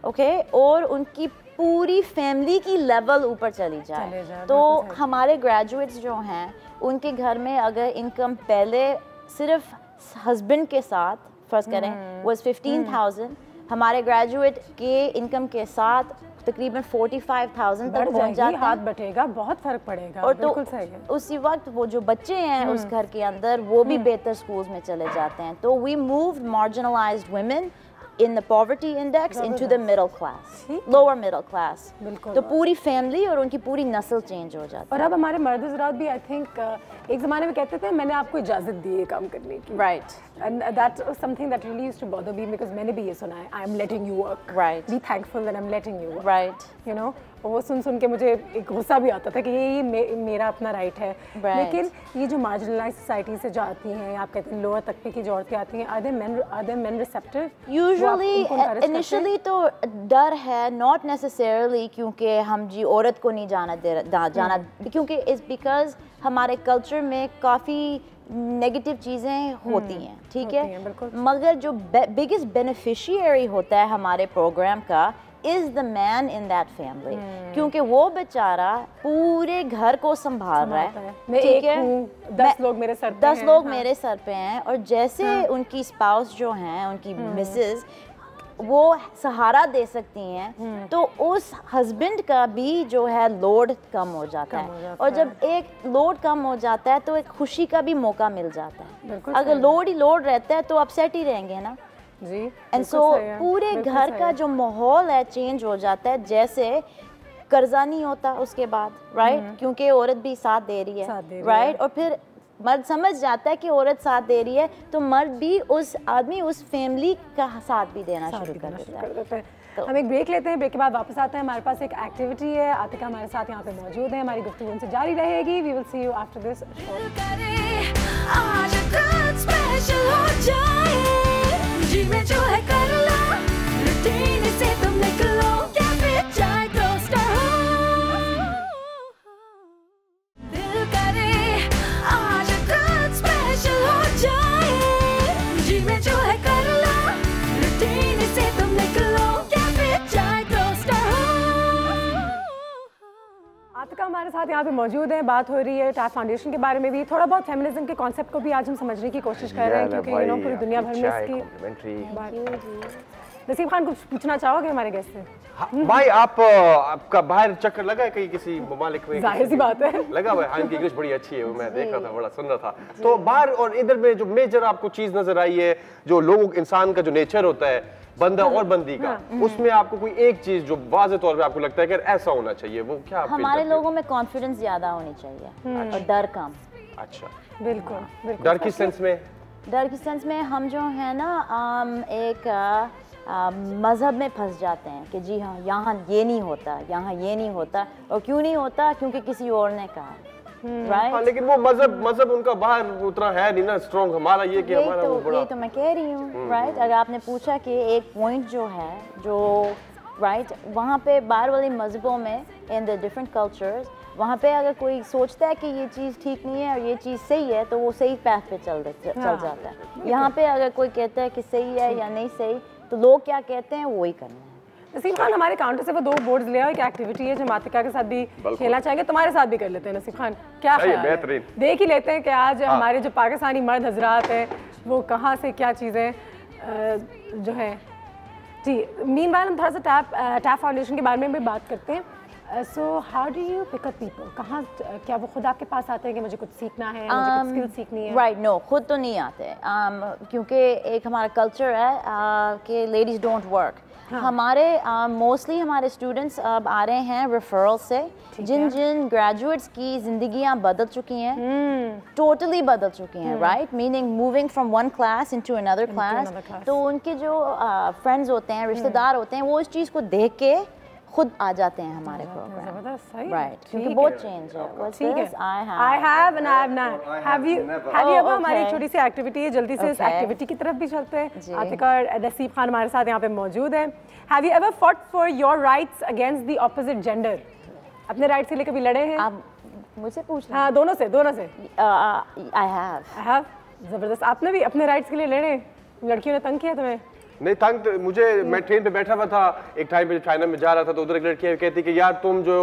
Speaker 7: ओके, और उनकी पूरी फैमिली की लेवल ऊपर चली जाए। तो हमारे ग्रेजुएट्स जो हैं उनके घर में अगर इनकम पहले सिर्फ हस्बैंड के साथ फर्ज करें वाज 15,000, हमारे ग्रेजुएट के इनकम के साथ तकरीबन 45,000 तक पहुंच जाता है।
Speaker 5: हाथ बटेगा, बहुत फर्क पड़ेगा।
Speaker 7: और
Speaker 5: बिल्कुल सही है।
Speaker 7: उसी वक्त वो जो बच्चे हैं उस घर के अंदर, वो भी बेहतर स्कूल्स में चले जाते हैं। तो we moved marginalised women in the poverty index into the middle class, lower middle class। तो पूरी फैमिली और उनकी पूरी नस्ल चेंज हो जाती है।
Speaker 5: और अब हमारे मर्द हज़रात भी, आई थिंक एक ज़माने में कहते थे मैंने आपको इजाज़त दी है काम करने की,
Speaker 7: right,
Speaker 5: and that was something that really used to bother me because मैंने भी ये सुना है, I am letting you work,
Speaker 7: right,
Speaker 5: be thankful that I'm letting you work,
Speaker 7: right,
Speaker 5: you know। वो सुन के मुझे एक गुस्सा भी आता था कि ये मेरा अपना राइट है, लेकिन ये जो मार्जिनलाइज्ड सोसाइटी से जो आती हैं, आप कहते हैं लोअर तबके की जो औरतें आती हैं, are they men receptive?
Speaker 7: Usually initially तो डर है, नॉट नेसेसरली क्योंकि हम जी औरत को नहीं जाना क्योंकि इट्स बिकॉज हमारे कल्चर में काफ़ी नेगेटिव चीज़ें होती हैं, ठीक है, मगर जो बिगेस्ट बेनिफिशियरी होता है हमारे प्रोग्राम का is the man in that family, क्योंकि वो बेचारा पूरे घर को संभाल रहा है, ठीक है,
Speaker 5: 10 लोग मेरे सर पे
Speaker 7: 10 लोग मेरे सर पे हैं, और जैसे उनकी स्पाउस जो हैं, उनकी मिसेस, वो सहारा दे सकती हैं, तो उस हस्बैंड का भी जो है लोड कम हो जाता है। और जब एक लोड कम हो जाता है तो एक खुशी का भी मौका मिल जाता है। अगर लोड ही लोड रहता है तो अपसेट ही रहेंगे ना
Speaker 5: जी।
Speaker 7: एंड सो पूरे घर का जो माहौल है चेंज हो जाता है। जैसे कर्जा नहीं होता उसके बाद, राइट, क्योंकि औरत भी साथ दे रही है, राइट, और फिर मर्द समझ जाता है कि औरत साथ दे रही है, तो मर्द भी उस आदमी उस फैमिली का साथ भी देना शुरू कर देता है।
Speaker 5: तो हम एक ब्रेक लेते हैं, ब्रेक के बाद वापस आते हैं। हमारे पास एक एक्टिविटी है, आतिका हमारे साथ यहाँ पे मौजूद है, हमारी गुफ्तगू उनसे जारी रहेगी। We will see you after this.
Speaker 1: आज कुछ स्पेशल हो जाए, जी में जो है कर लो, रूटीन से तुम निकलो, कैफे चाय टोस्टर हो, दिल करे आज कुछ स्पेशल हो जाए, जी में जो है कर लो, रूटीन से तुम निकलो, कैफे चाय टोस्टर हो।
Speaker 5: आतिका हमारे साथ यहाँ पे मौजूद है, बात हो रही है टैफ फाउंडेशन के बारे में भी, थोड़ा बहुत फेमिनिज्म के कॉन्सेप्ट को भी आज हम समझने की कोशिश कर रहे हैं, क्योंकि यू नो पूरी दुनिया भर में इसकी। नसीब खान, कुछ पूछना चाहोगे हमारे गेस्ट से?
Speaker 2: भाई आपका बाहर चक्कर लगा है कहीं किसी ममालिक में?
Speaker 5: जाहिर सी बात है,
Speaker 2: लगा हुआ है। हाँ, इनकी इंग्लिश बड़ी अच्छी है, वो मैं देख रहा था, बड़ा सुन रहा था। तो बाहर और इधर में जो मेजर आपको चीज नजर आई है, जो लोगों इंसान का जो नेचर होता है, बंदा और बंदी का, उसमें आपको कोई एक चीज जो वाज़ेह तौर पे आपको लगता है कि ऐसा होना चाहिए, वो क्या?
Speaker 7: हमारे लोगों में कॉन्फिडेंस ज्यादा होनी चाहिए और डर कम।
Speaker 2: अच्छा,
Speaker 5: बिल्कुल।
Speaker 2: डर किस सेंस में?
Speaker 7: डर किस सेंस में, हम जो है ना एक मज़हब में फंस जाते हैं कि जी हाँ यहाँ ये नहीं होता, यहाँ ये नहीं होता, और क्यों नहीं होता? क्योंकि किसी और ने कहा, राइट।
Speaker 2: हाँ, लेकिन वो मजहब उनका बाहर उतना है नहीं ना स्ट्रॉन्ग, हमारा ये कि हमारा वो बड़ा।
Speaker 7: यही तो मैं कह रही हूँ, राइट। अगर आपने पूछा कि एक पॉइंट जो है जो राइट, वहाँ पे बाहर वाले मज़हबों में इन द डिफरेंट कल्चर्स, वहाँ पे अगर कोई सोचता है कि ये चीज़ ठीक नहीं है और ये चीज़ सही है, तो वो सही पैथ पे चल जाता है। यहाँ पे अगर कोई कहता है कि सही है या नहीं सही, तो लोग क्या कहते हैं वही करना है।
Speaker 5: नसीब खान, हमारे काउंटर से वो 2 बोर्ड्स ले आओ, एक एक्टिविटी है जो आतिका के साथ भी खेलना चाहेंगे, तुम्हारे साथ भी कर लेते हैं। नसीब खान, क्या ख्याल है? देख ही लेते हैं कि आज हमारे जो पाकिस्तानी मर्द हजरात हैं वो कहाँ से क्या चीज़ें जो है। जी, मीनवाइल हम थोड़ा सा टैफ फाउंडेशन के बारे में भी बात करते हैं। So how do you pick up people? कहाँ, क्या वो खुद आपके पास आते हैं कि मुझे कुछ सीखना है, मुझे कुछ स्किल सीखनी है?
Speaker 7: राइट, नो, खुद तो नहीं आते, क्योंकि एक हमारा कल्चर है कि लेडीज़ डोंट वर्क। हमारे मोस्टली हमारे स्टूडेंट्स अब आ रहे हैं रेफरल से, जिन ग्रेजुएट्स की ज़िंदगियाँ बदल चुकी हैं, टोटली बदल चुकी हैं, right, meaning moving from one class into another class. तो उनके जो फ्रेंड्स होते हैं, रिश्तेदार होते हैं, वो इस चीज़ को देख के खुद आ जाते हैं हमारे प्रोग्राम।
Speaker 5: जबरदस्त, सही।
Speaker 7: राइट, क्योंकि
Speaker 5: ठीक
Speaker 7: बहुत
Speaker 5: है।
Speaker 7: चेंज है। What's
Speaker 5: ठीक है।
Speaker 7: this? I
Speaker 5: I have and I have not. Have you ever? हमारी
Speaker 7: okay.
Speaker 5: छोटी सी एक्टिविटी है, जल्दी से इस
Speaker 7: Okay.
Speaker 5: एक्टिविटी की तरफ भी चलते हैं।
Speaker 7: जी।
Speaker 5: आतिका और नसीब खान हमारे साथ यहाँ पे मौजूद हैं। Have you ever fought for your rights against the opposite gender? अपने राइट्स के लिए कभी लड़े हैं?
Speaker 7: आप मुझसे पूछ रहे
Speaker 5: हाँ, दोनों से।
Speaker 7: हैं। I have.
Speaker 5: I have. जबरदस्त। आपने भी अपने राइट्स के लिए लड़े? लड़कियों ने तंग किया तुम्हें?
Speaker 2: नहीं तंग तो मुझे, मैं ट्रेन पे बैठा हुआ था एक टाइम पे, चाइना में जा रहा था, तो उधर एक लड़की कहती कि यार तुम जो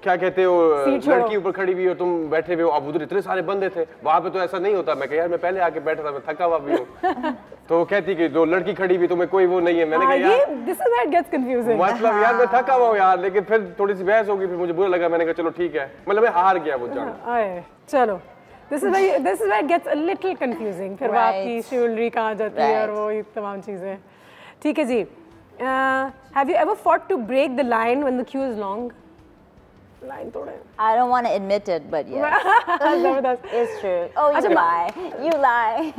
Speaker 2: क्या कहते हो लड़की ऊपर खड़ी हुई हो, तुम बैठे हुए हो। अब उधर इतने सारे बंदे थे, वहाँ पे तो ऐसा नहीं होता। मैं कहा यार मैं पहले आके बैठा था, मैं थका हुआ भी हूँ। तो वो कहती कि जो लड़की खड़ी हुई तुम्हें कोई वो नहीं है। मैंने कहा यार
Speaker 5: this is where it gets confusing.
Speaker 2: मतलब यार मैं थका हुआ हूँ यार, लेकिन फिर थोड़ी सी बहस हो गई, फिर मुझे बुरा लगा। मैंने कहा चलो ठीक है, मतलब मैं हार गया वो जंग।
Speaker 5: आए, चलो this is where it gets a little confusing. फिर वो
Speaker 7: Right.
Speaker 5: आपकी शिवलरी कहाँ जाती है और वो ये तमाम चीज़ें। ठीक है जी। Have you ever fought to break the line when the queue is long? Line तोड़े।
Speaker 7: I don't want to admit it, but yes,
Speaker 5: जबरदस्त।
Speaker 7: it's true. Oh, you
Speaker 5: अच्छा,
Speaker 7: lie. You lie.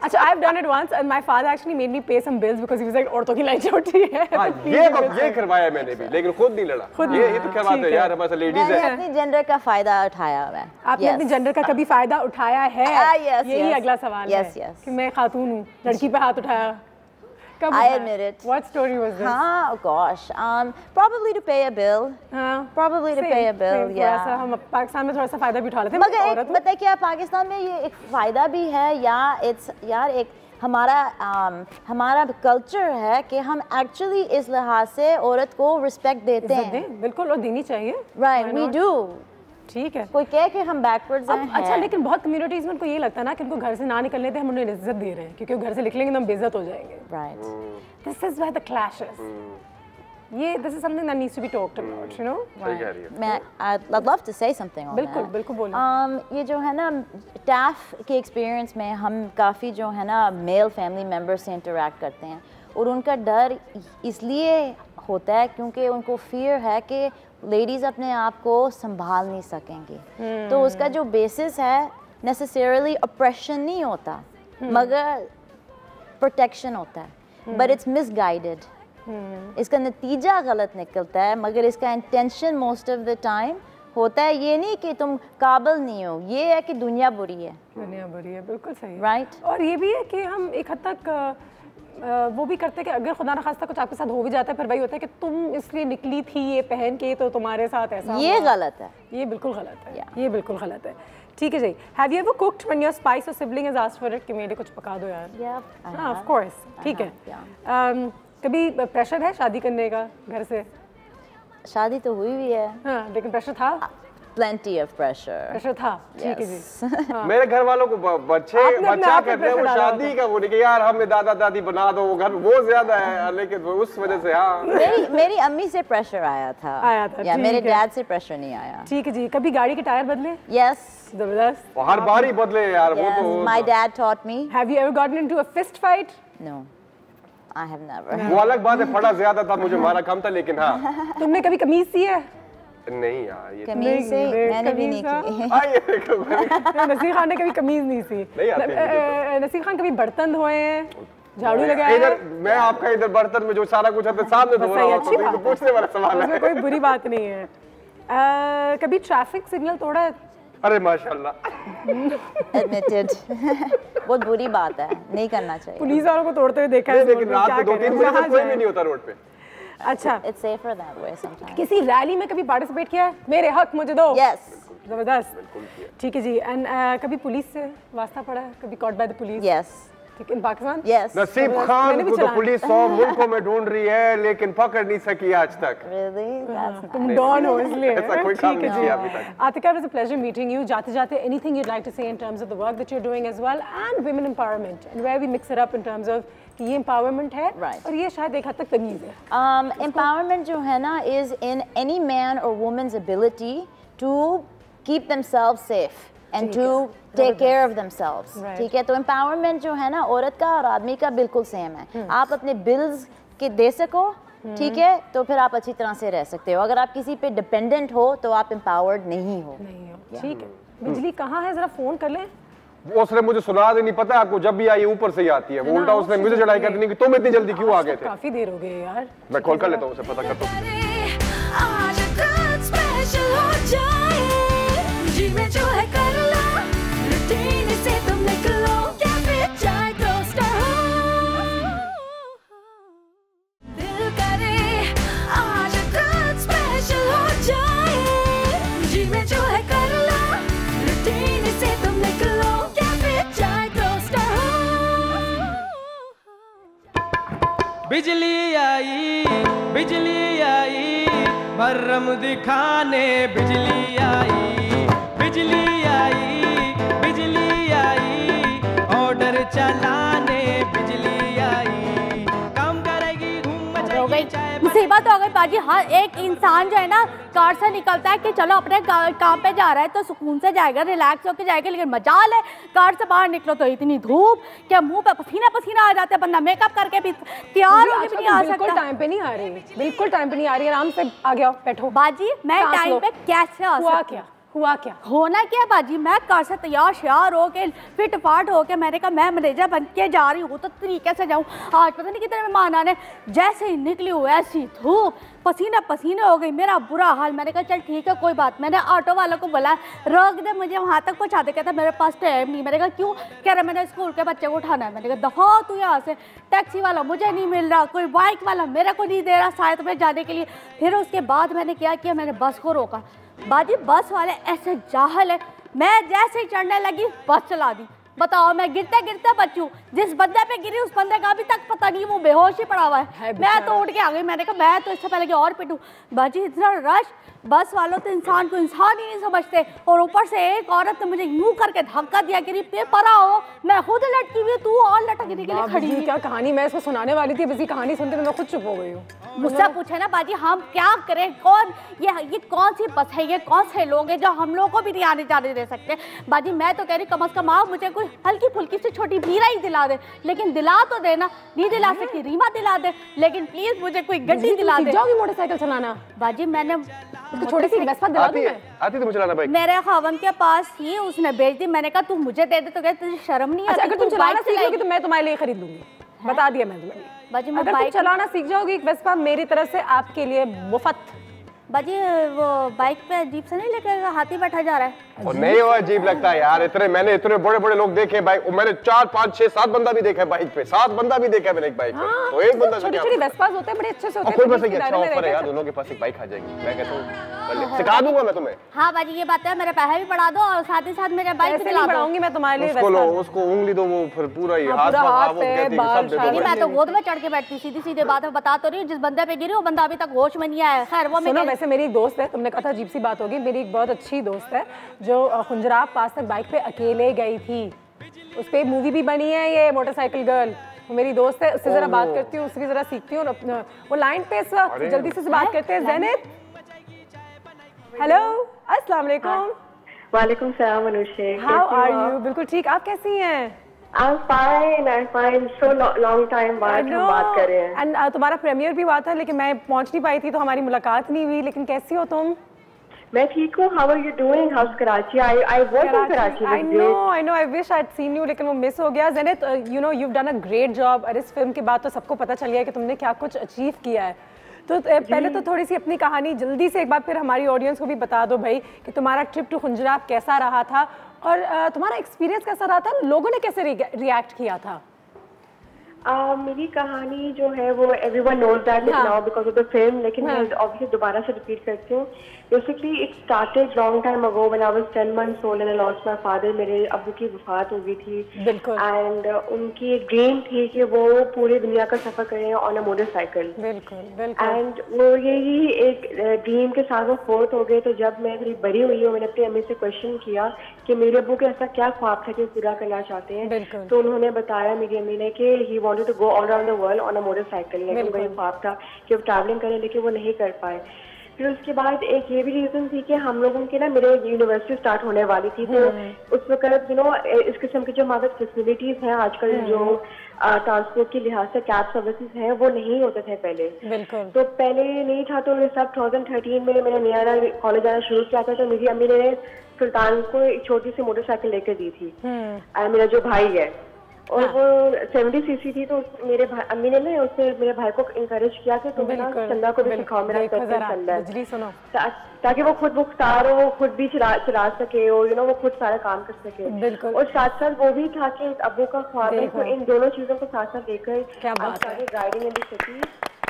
Speaker 5: अच्छा, I've done it once and my father actually made me pay some bills because he was like औरतों की line छोटी है।
Speaker 2: हाँ, ये करवाया मैंने भी, लेकिन खुद नहीं लड़ा। ये तो करवाते हैं यार, हमारे साथ लेडीज
Speaker 7: मैंने
Speaker 2: है।
Speaker 7: अपनी जेंडर का फायदा उठाया हुआ है।
Speaker 5: आपने अपनी जेंडर का कभी फायदा उठाया है?
Speaker 7: yes,
Speaker 5: यही
Speaker 7: yes.
Speaker 5: अगला सवाल
Speaker 7: Yes,
Speaker 5: है
Speaker 7: yes.
Speaker 5: कि मैं खातून हूँ, लड़की पे हाथ उठाया। कब
Speaker 7: I
Speaker 5: उठाया?
Speaker 7: admit it.
Speaker 5: What story was this?
Speaker 7: हाँ, oh gosh. Probably to pay a bill.
Speaker 5: हाँ,
Speaker 7: Probably to pay a bill.
Speaker 5: थोड़ा सा
Speaker 7: Yeah.
Speaker 5: हम पाकिस्तान में थोड़ा सा फायदा भी उठा लेते हैं।
Speaker 7: मगर
Speaker 5: औरत
Speaker 7: एक
Speaker 5: हूँ।
Speaker 7: पता है क्या, पाकिस्तान में ये एक फायदा भी है या यार एक हमारा कल्चर है कि हम एक्चुअली इस लिहाज से औरत को रिस्पेक्ट देते
Speaker 5: इज्जत
Speaker 7: हैं।
Speaker 5: दें, बिल्कुल, और देनी चाहिए।
Speaker 7: Right, we do.
Speaker 5: ठीक है।
Speaker 7: कोई कह के हम बैकवर्ड्स हैं।
Speaker 5: अच्छा, लेकिन बहुत कम्युनिटीज में उनको ये लगता है ना कि उनको घर से ना निकलने दें, हम उन्हें इज्जत दे रहे हैं, क्योंकि वो घर से निकलेंगे तो हम बेइज्जत हो जाएंगे।
Speaker 7: Right.
Speaker 5: This is where the clash is. ये this is something that needs to be talked about, you know.
Speaker 2: सही कह रही है।
Speaker 7: मैं I'd love to say something on
Speaker 5: बिल्कुल,
Speaker 7: that.
Speaker 5: बिल्कुल बोलिए।
Speaker 7: ये जो है ना स्टाफ के एक्सपीरियंस में हम काफ़ी जो है ना मेल फैमिली मेम्बर से इंटरेक्ट करते हैं, और उनका डर इसलिए होता है क्योंकि उनको फियर है कि लेडीज़ अपने आप को संभाल नहीं सकेंगी। तो उसका जो बेसिस है नेसेसरली ऑप्रेशन नहीं होता, मगर प्रोटेक्शन होता है, बट इट्स मिसगाइडेड। इसका नतीजा गलत निकलता है, मगर इसका intention most of the time होता है ये नहीं कि तुम काबिल नहीं हो, ये है कि दुनिया बुरी है।
Speaker 5: दुनिया बुरी है, बिल्कुल सही।
Speaker 7: राइट।
Speaker 5: और ये भी है कि हम एक हद तक वो भी करते हैं कि अगर खुदा न खास्ता कुछ आपके साथ हो भी जाता है, फिर वही होता है कि तुम इसलिए निकली थी ये पहन के तो तुम्हारे साथ ऐसा
Speaker 7: ये
Speaker 5: हुआ।
Speaker 7: गलत है।
Speaker 5: ये बिल्कुल गलत है।
Speaker 7: Yeah.
Speaker 5: ये बिल्कुल गलत है। ठीक है जी। Have you ever cooked when your spouse और sibling has asked for it कि मेरे कुछ पका दो यार? हाँ, ऑफ कोर्स। ठीक है। कभी प्रेशर है शादी करने का घर से?
Speaker 7: शादी तो हुई भी है।
Speaker 5: हाँ, लेकिन प्रेशर था?
Speaker 7: Plenty of pressure.
Speaker 5: प्रेशर था। ठीक है जी।
Speaker 2: मेरे घर वालों को बच्चा कहते हैं वो शादी का, वो नहीं कि यार हमें दादा दादी बना दो, वो घर वो ज्यादा है, लेकिन वो उस वजह से हाँ।
Speaker 7: मेरी अम्मी से प्रेशर आया था।
Speaker 5: या
Speaker 7: ठीक मेरे डैड से प्रेशर नहीं आया।
Speaker 5: ठीक है जी। कभी गाड़ी के टायर बदले?
Speaker 7: Yes.
Speaker 5: जबरदस्त।
Speaker 2: हर बार ही बदले यार वो
Speaker 7: Yes.
Speaker 2: तो।
Speaker 7: My dad taught me.
Speaker 5: Have you ever gotten into a fist fight?
Speaker 7: No. I have never.
Speaker 2: वो अलग बात है, पढ़ा ज्यादा था, मुझे मारा कम था, लेकिन हाँ।
Speaker 5: तुमने कभी कमीज सी है?
Speaker 2: नहीं यार ये
Speaker 7: कमीज से मैंने भी नहीं की।
Speaker 5: नसीर खान ने कभी कमीज नहीं सी।
Speaker 2: नहीं आती
Speaker 5: नसीर खान कभी बर्तन धोए हैं, झाड़ू लगाया है?
Speaker 2: इधर मैं आपका इधर बर्तन में जो सारा कुछ है सामने धो रहा हूँ,
Speaker 5: अच्छी बात
Speaker 2: तो पूछने वाला सवाल
Speaker 5: उसमें
Speaker 2: है।
Speaker 5: कोई बुरी बात नहीं है। कभी ट्रैफिक सिग्नल तोड़ा है?
Speaker 2: अरे माशाल्लाह।
Speaker 7: Admitted. बहुत बुरी बात है, नहीं करना चाहिए।
Speaker 5: पुलिस वालों को तोड़ते हुए देखा है।
Speaker 2: लेकिन रात को 2-3 बजे तक कोई भी नहीं होता रोड पे।
Speaker 5: अच्छा,
Speaker 7: It's safer that way sometimes.
Speaker 5: किसी रैली में कभी पार्टिसिपेट किया है? मेरे हक मुझे दो।
Speaker 7: Yes.
Speaker 5: जबरदस्त। ठीक है जी। एंड कभी पुलिस से वास्ता पड़ा है? कभी caught by the police?
Speaker 7: Yes.
Speaker 5: ठीक, इन पाकिस्तान?
Speaker 7: Yes.
Speaker 2: नसीब
Speaker 5: मैंने
Speaker 2: खान
Speaker 5: भी
Speaker 2: को तो
Speaker 5: चलाया।
Speaker 2: पुलिस 100 मुल्कों में ढूंढ रही है, लेकिन पकड़ नहीं सकी आज तक।
Speaker 7: Really? That's
Speaker 5: तुम डॉन हो इसलिए।
Speaker 2: ऐसा कोई काम नहीं किया अभी तक।
Speaker 5: Atika, it was a pleasure meeting you. जाते जाते anything you'd like to say in terms of the work that you're doing as well and women empowerment and where we mix it up in terms of कि ये empowerment है
Speaker 7: Right.
Speaker 5: और ये शायद एक हद तक तमीज़ है।
Speaker 7: Empowerment जो है ना is in any man or woman's ability to keep themselves safe and to take care of themselves.
Speaker 5: Right.
Speaker 7: ठीक है, तो empowerment जो है ना औरत का और आदमी का बिल्कुल सेम है। आप अपने bills के दे सको, ठीक है, तो फिर आप अच्छी तरह से रह सकते हो। अगर आप किसी पे डिपेंडेंट हो तो आप empowered नहीं हो।
Speaker 5: नहीं हो। ठीक है। बिजली कहाँ है? जरा फोन कर लें।
Speaker 2: वो उसने मुझे सुना दे, नहीं पता आपको, जब भी आई ऊपर से ही आती है वो, उल्टा उसने मुझे चढ़ाई करनी कि तुम इतनी जल्दी क्यों आ गए थे।
Speaker 5: काफी देर हो गई यार।
Speaker 2: मैं कॉल कर लेता हूँ, उसे पता करता हूँ।
Speaker 1: जाए, जी में जो है कर लो, रूटीन से तुम निकलो, कैफे चाय टोस्टर हो, दिल करे आज कुछ स्पेशल हो जाए, जी में जो है कर लो, रूटीन से तुम निकलो, कैफे चाय टोस्टर हो।
Speaker 8: बिजली आई बर्रम दिखाने, बिजली आई ऑर्डर चलाने, बिजली आई काम करेगी धूम
Speaker 9: हो गई
Speaker 8: मचाएगी।
Speaker 9: मुसीबत हो गई बाजी। हर एक इंसान जो है ना कार से निकलता है कि चलो अपने काम पे जा रहा है तो सुकून से जाएगा, रिलैक्स होकर जाएगा, लेकिन मजाल है कार से बाहर निकलो तो इतनी धूप कि मुंह पे पसीना पसीना आ जाता है, बंदा मेकअप करके भी तैयार होकर भी नहीं आ सकता।
Speaker 5: बिल्कुल टाइम पे नहीं आ रही, बिल्कुल टाइम पे नहीं आ रही। आराम से आ गया, बैठो।
Speaker 9: बाजी मैं टाइम पे कैसे आ सकती हूँ?
Speaker 5: हुआ क्या
Speaker 9: होना क्या बाजी, मैं कार से तैयार श्यार हो के फिट फाट हो के मैंने कहा मैं मैनेजर बन के जा रही हूँ तो तरीके से जाऊँ। आज पता नहीं कितने मेहमान आने, जैसे ही निकली हूँ ऐसी धूप पसीना पसीने हो गई, मेरा बुरा हाल। मैंने कहा चल ठीक है कोई बात, मैंने ऑटो वालों को बोला रोक दे मुझे वहाँ तक पहुँचा दे। कहता मेरे पास टाइम नहीं। मैंने कहा क्यों? कह रहा मैंने स्कूल के बच्चे को उठाना है। मैंने कहा दफा हो तू यहाँ से। टैक्सी वाला मुझे नहीं मिल रहा, कोई बाइक वाला मेरे को नहीं दे रहा साथ में जाने के लिए। फिर उसके बाद मैंने क्या किया, मैंने बस को रोका। बाजी बस वाले ऐसे जाहल है, मैं जैसे ही चढ़ने लगी बस चला दी। बताओ मैं गिरते गिरते बचूं, जिस बंदे पे गिरी उस बंदे का अभी तक पता नहीं, वो बेहोश ही पड़ा हुआ है। मैं तो उठ के आ गई। मैंने कहा मैं तो इससे पहले कि और पिटूं। बाजी इतना रश, बस वालों तो इंसान को इंसान ही नहीं समझते। और ऊपर से एक औरत ने मुझे यूं करके धक्का दिया कि पेपर आओ, मैं खुद लटकी हुई, तू और लटकने के लिए खड़ी हुई।
Speaker 5: क्या कहानी मैं इसको सुनाने वाली थी, बस ये कहानी सुनते मैं खुद चुप हो गई हूँ।
Speaker 9: मुझसे पूछे ना बाजी हम क्या करें, कौन ये कौन सी बस है, ये कौन से लोग हैं जो हम लोगों को भी नहीं आने जाने दे सकते। बाजी मैं तो कह रही कम से कम आप मुझे कोई हल्की फुल्की सी छोटी भीरा ही दिला दे, लेकिन दिला तो देना। नहीं दिला सकती रीमा दिला दे, लेकिन प्लीज मुझे कोई गड्डी दिला दे।
Speaker 5: जाओगी मोटरसाइकिल चलाना?
Speaker 9: बाजी मैंने
Speaker 5: छोटी सी वेस्पा दिला दूं मैं।
Speaker 2: आती तो चलाना बाइक?
Speaker 9: मेरे खावन के पास थी, उसने बेच दी। मैंने कहा तू मुझे दे दे, तो कहते तुझे शर्म नहीं आती?
Speaker 5: अगर तुम चलाना सीख लोगी तो मैं तुम्हारे लिए खरीद लूंगी, बता दिया मैं तुम्हें।
Speaker 9: बाजी मैं
Speaker 5: अगर तुम चलाना सीख जाओगी वेस्पा मेरी तरफ से आपके लिए मुफ्त।
Speaker 9: बाजी वो बाइक पे अजीब से नहीं लेके हाथी बैठा जा रहा है?
Speaker 2: और नहीं वो अजीब लगता है यार, मैंने इतने बड़े बड़े लोग देखे बाइक, मैंने 4 5 6 7 बंदा भी देखा है बाइक पे, 7 बंदा भी देखा है मैंने एक बाइक पे। तो एक बंदा
Speaker 5: छोटी छोटी वेस्पास होते हैं, बड़े अच्छे से होते हैं।
Speaker 2: कोई बस एक अच्छा ऑफर है यार, दोनों के पास एक बाइक आ जाएगी। मैं कहता हूं सिखा दूंगा मैं तुम्हें।
Speaker 9: हाँ बाजी ये बात है, मेरे पैसे भी बढ़ा दो और साथ ही साथ मेरे बाइक
Speaker 5: भी दिला बढ़ाऊंगी मैं तुम्हारे लिए।
Speaker 2: उसको लो, उसको उंगली दो, वो फिर पूरा ही हाथ वो कहती है सब दे दो।
Speaker 9: मैं तो गोद में चढ़ के बैठती, सीधी सीधी बात है बता तो रही हूँ। जिस बंदे पे गिरी वो बंदा अभी तक होश में नहीं आया। खैर वो
Speaker 5: सुनो, वैसे मेरी एक दोस्त है, तुमने कहा था अजीब सी बात होगी, मेरी एक बहुत अच्छी दोस्त है जो खुंजराब पास तक बाइक पे अकेले गई थी। उस पे मूवी भी बनी है ये मोटरसाइकिल गर्ल। वो मेरी दोस्त है, उससे जरा बात करती हूँ, उससे भी जरा सीखती हूँ। वो लाइन पे इस वक्त जल्दी से बात करते हैं। ज़ैनब, हेलो, अस्सलाम वालेकुम।
Speaker 10: वालेकुम सलाम अनुषे।
Speaker 5: How are you? बिल्कुल ठीक, आप कैसी हैं?
Speaker 10: I'm fine. So long time बाद हम बात कर रहे हैं।
Speaker 5: And तुम्हारा प्रीमियर भी हुआ था लेकिन मैं पहुंच नहीं पाई थी तो हमारी मुलाकात नहीं हुई। लेकिन कैसी हो तुम?
Speaker 10: मैं ठीक हूँ। How are you doing? How's Karachi? I was in Karachi.
Speaker 5: I know. I wish I'd seen you, लेकिन वो मिस हो गया। Zainab, you know you've done a great job। और इस फिल्म के बाद तो सबको पता चल गया कि तुमने क्या कुछ अचीव किया है। तो पहले तो थोड़ी सी अपनी कहानी जल्दी से एक बार फिर हमारी ऑडियंस को भी बता दो भाई कि तुम्हारा ट्रिप टू खुंजराब कैसा रहा था और तुम्हारा एक्सपीरियंस कैसा रहा था, लोगों ने कैसे रिएक्ट किया था?
Speaker 10: मेरी कहानी जो है वो everyone knows that now because of the film, लेकिन मैं obviously दोबारा से रिपीट करती हूँ। Basically it started long time ago when I was 10 months old and I lost my father। मेरे अब्बू की वफात हो गई थी।
Speaker 5: बिल्कुल।
Speaker 10: And उनकी एक ड्रीम थी कि वो पूरी दुनिया का सफर करें on a motorcycle।
Speaker 5: बिल्कुल बिल्कुल।
Speaker 10: And वो यही एक ड्रीम के साथ वो फोर्थ हो गए। तो जब मैं थोड़ी बड़ी हुई हूँ, मैंने अपनी अम्मी से क्वेश्चन किया कि मेरे अब्बू के ऐसा क्या ख्वाब था कि वो पूरा करना चाहते हैं। तो उन्होंने बताया मेरी अम्मी ने कि he wanted to go all around the world on a motorcycle। लेकिन उनका ये ख्वाब था कि वो ट्रैवलिंग करें, लेकिन वो नहीं कर पाए। फिर उसके बाद एक ये भी रीजन थी कि हम लोगों की ना मेरे यूनिवर्सिटी स्टार्ट होने वाली थी। तो उस वक्त यू नो इस किस्म की जो हमारे फैसिलिटीज हैं आजकल जो ट्रांसपोर्ट के लिहाज से कैब सर्विसेज हैं वो नहीं होते थे पहले।
Speaker 5: बिल्कुल।
Speaker 10: तो पहले नहीं था। तो सब 2013 में मैंने नया कॉलेज जाना शुरू किया था। तो मेरी अम्मी ने सुल्तान को एक छोटी सी मोटरसाइकिल लेकर दी थी। मेरा जो भाई है और वो 70 सीसी थी, तो मेरे अम्मी ने ना उससे मेरे भाई को इंकरेज किया कि तुम ना चंदा को भी सिखाओ मेरा सेकंड चंदा, ताकि वो खुद मुख्तार हो, खुद भी चला सके और वो खुद सारा काम कर सके। और साथ साथ वो भी था कि अब्बू का ख्वाब है, तो इन दोनों चीजों को साथ साथ लेकर guiding in the city.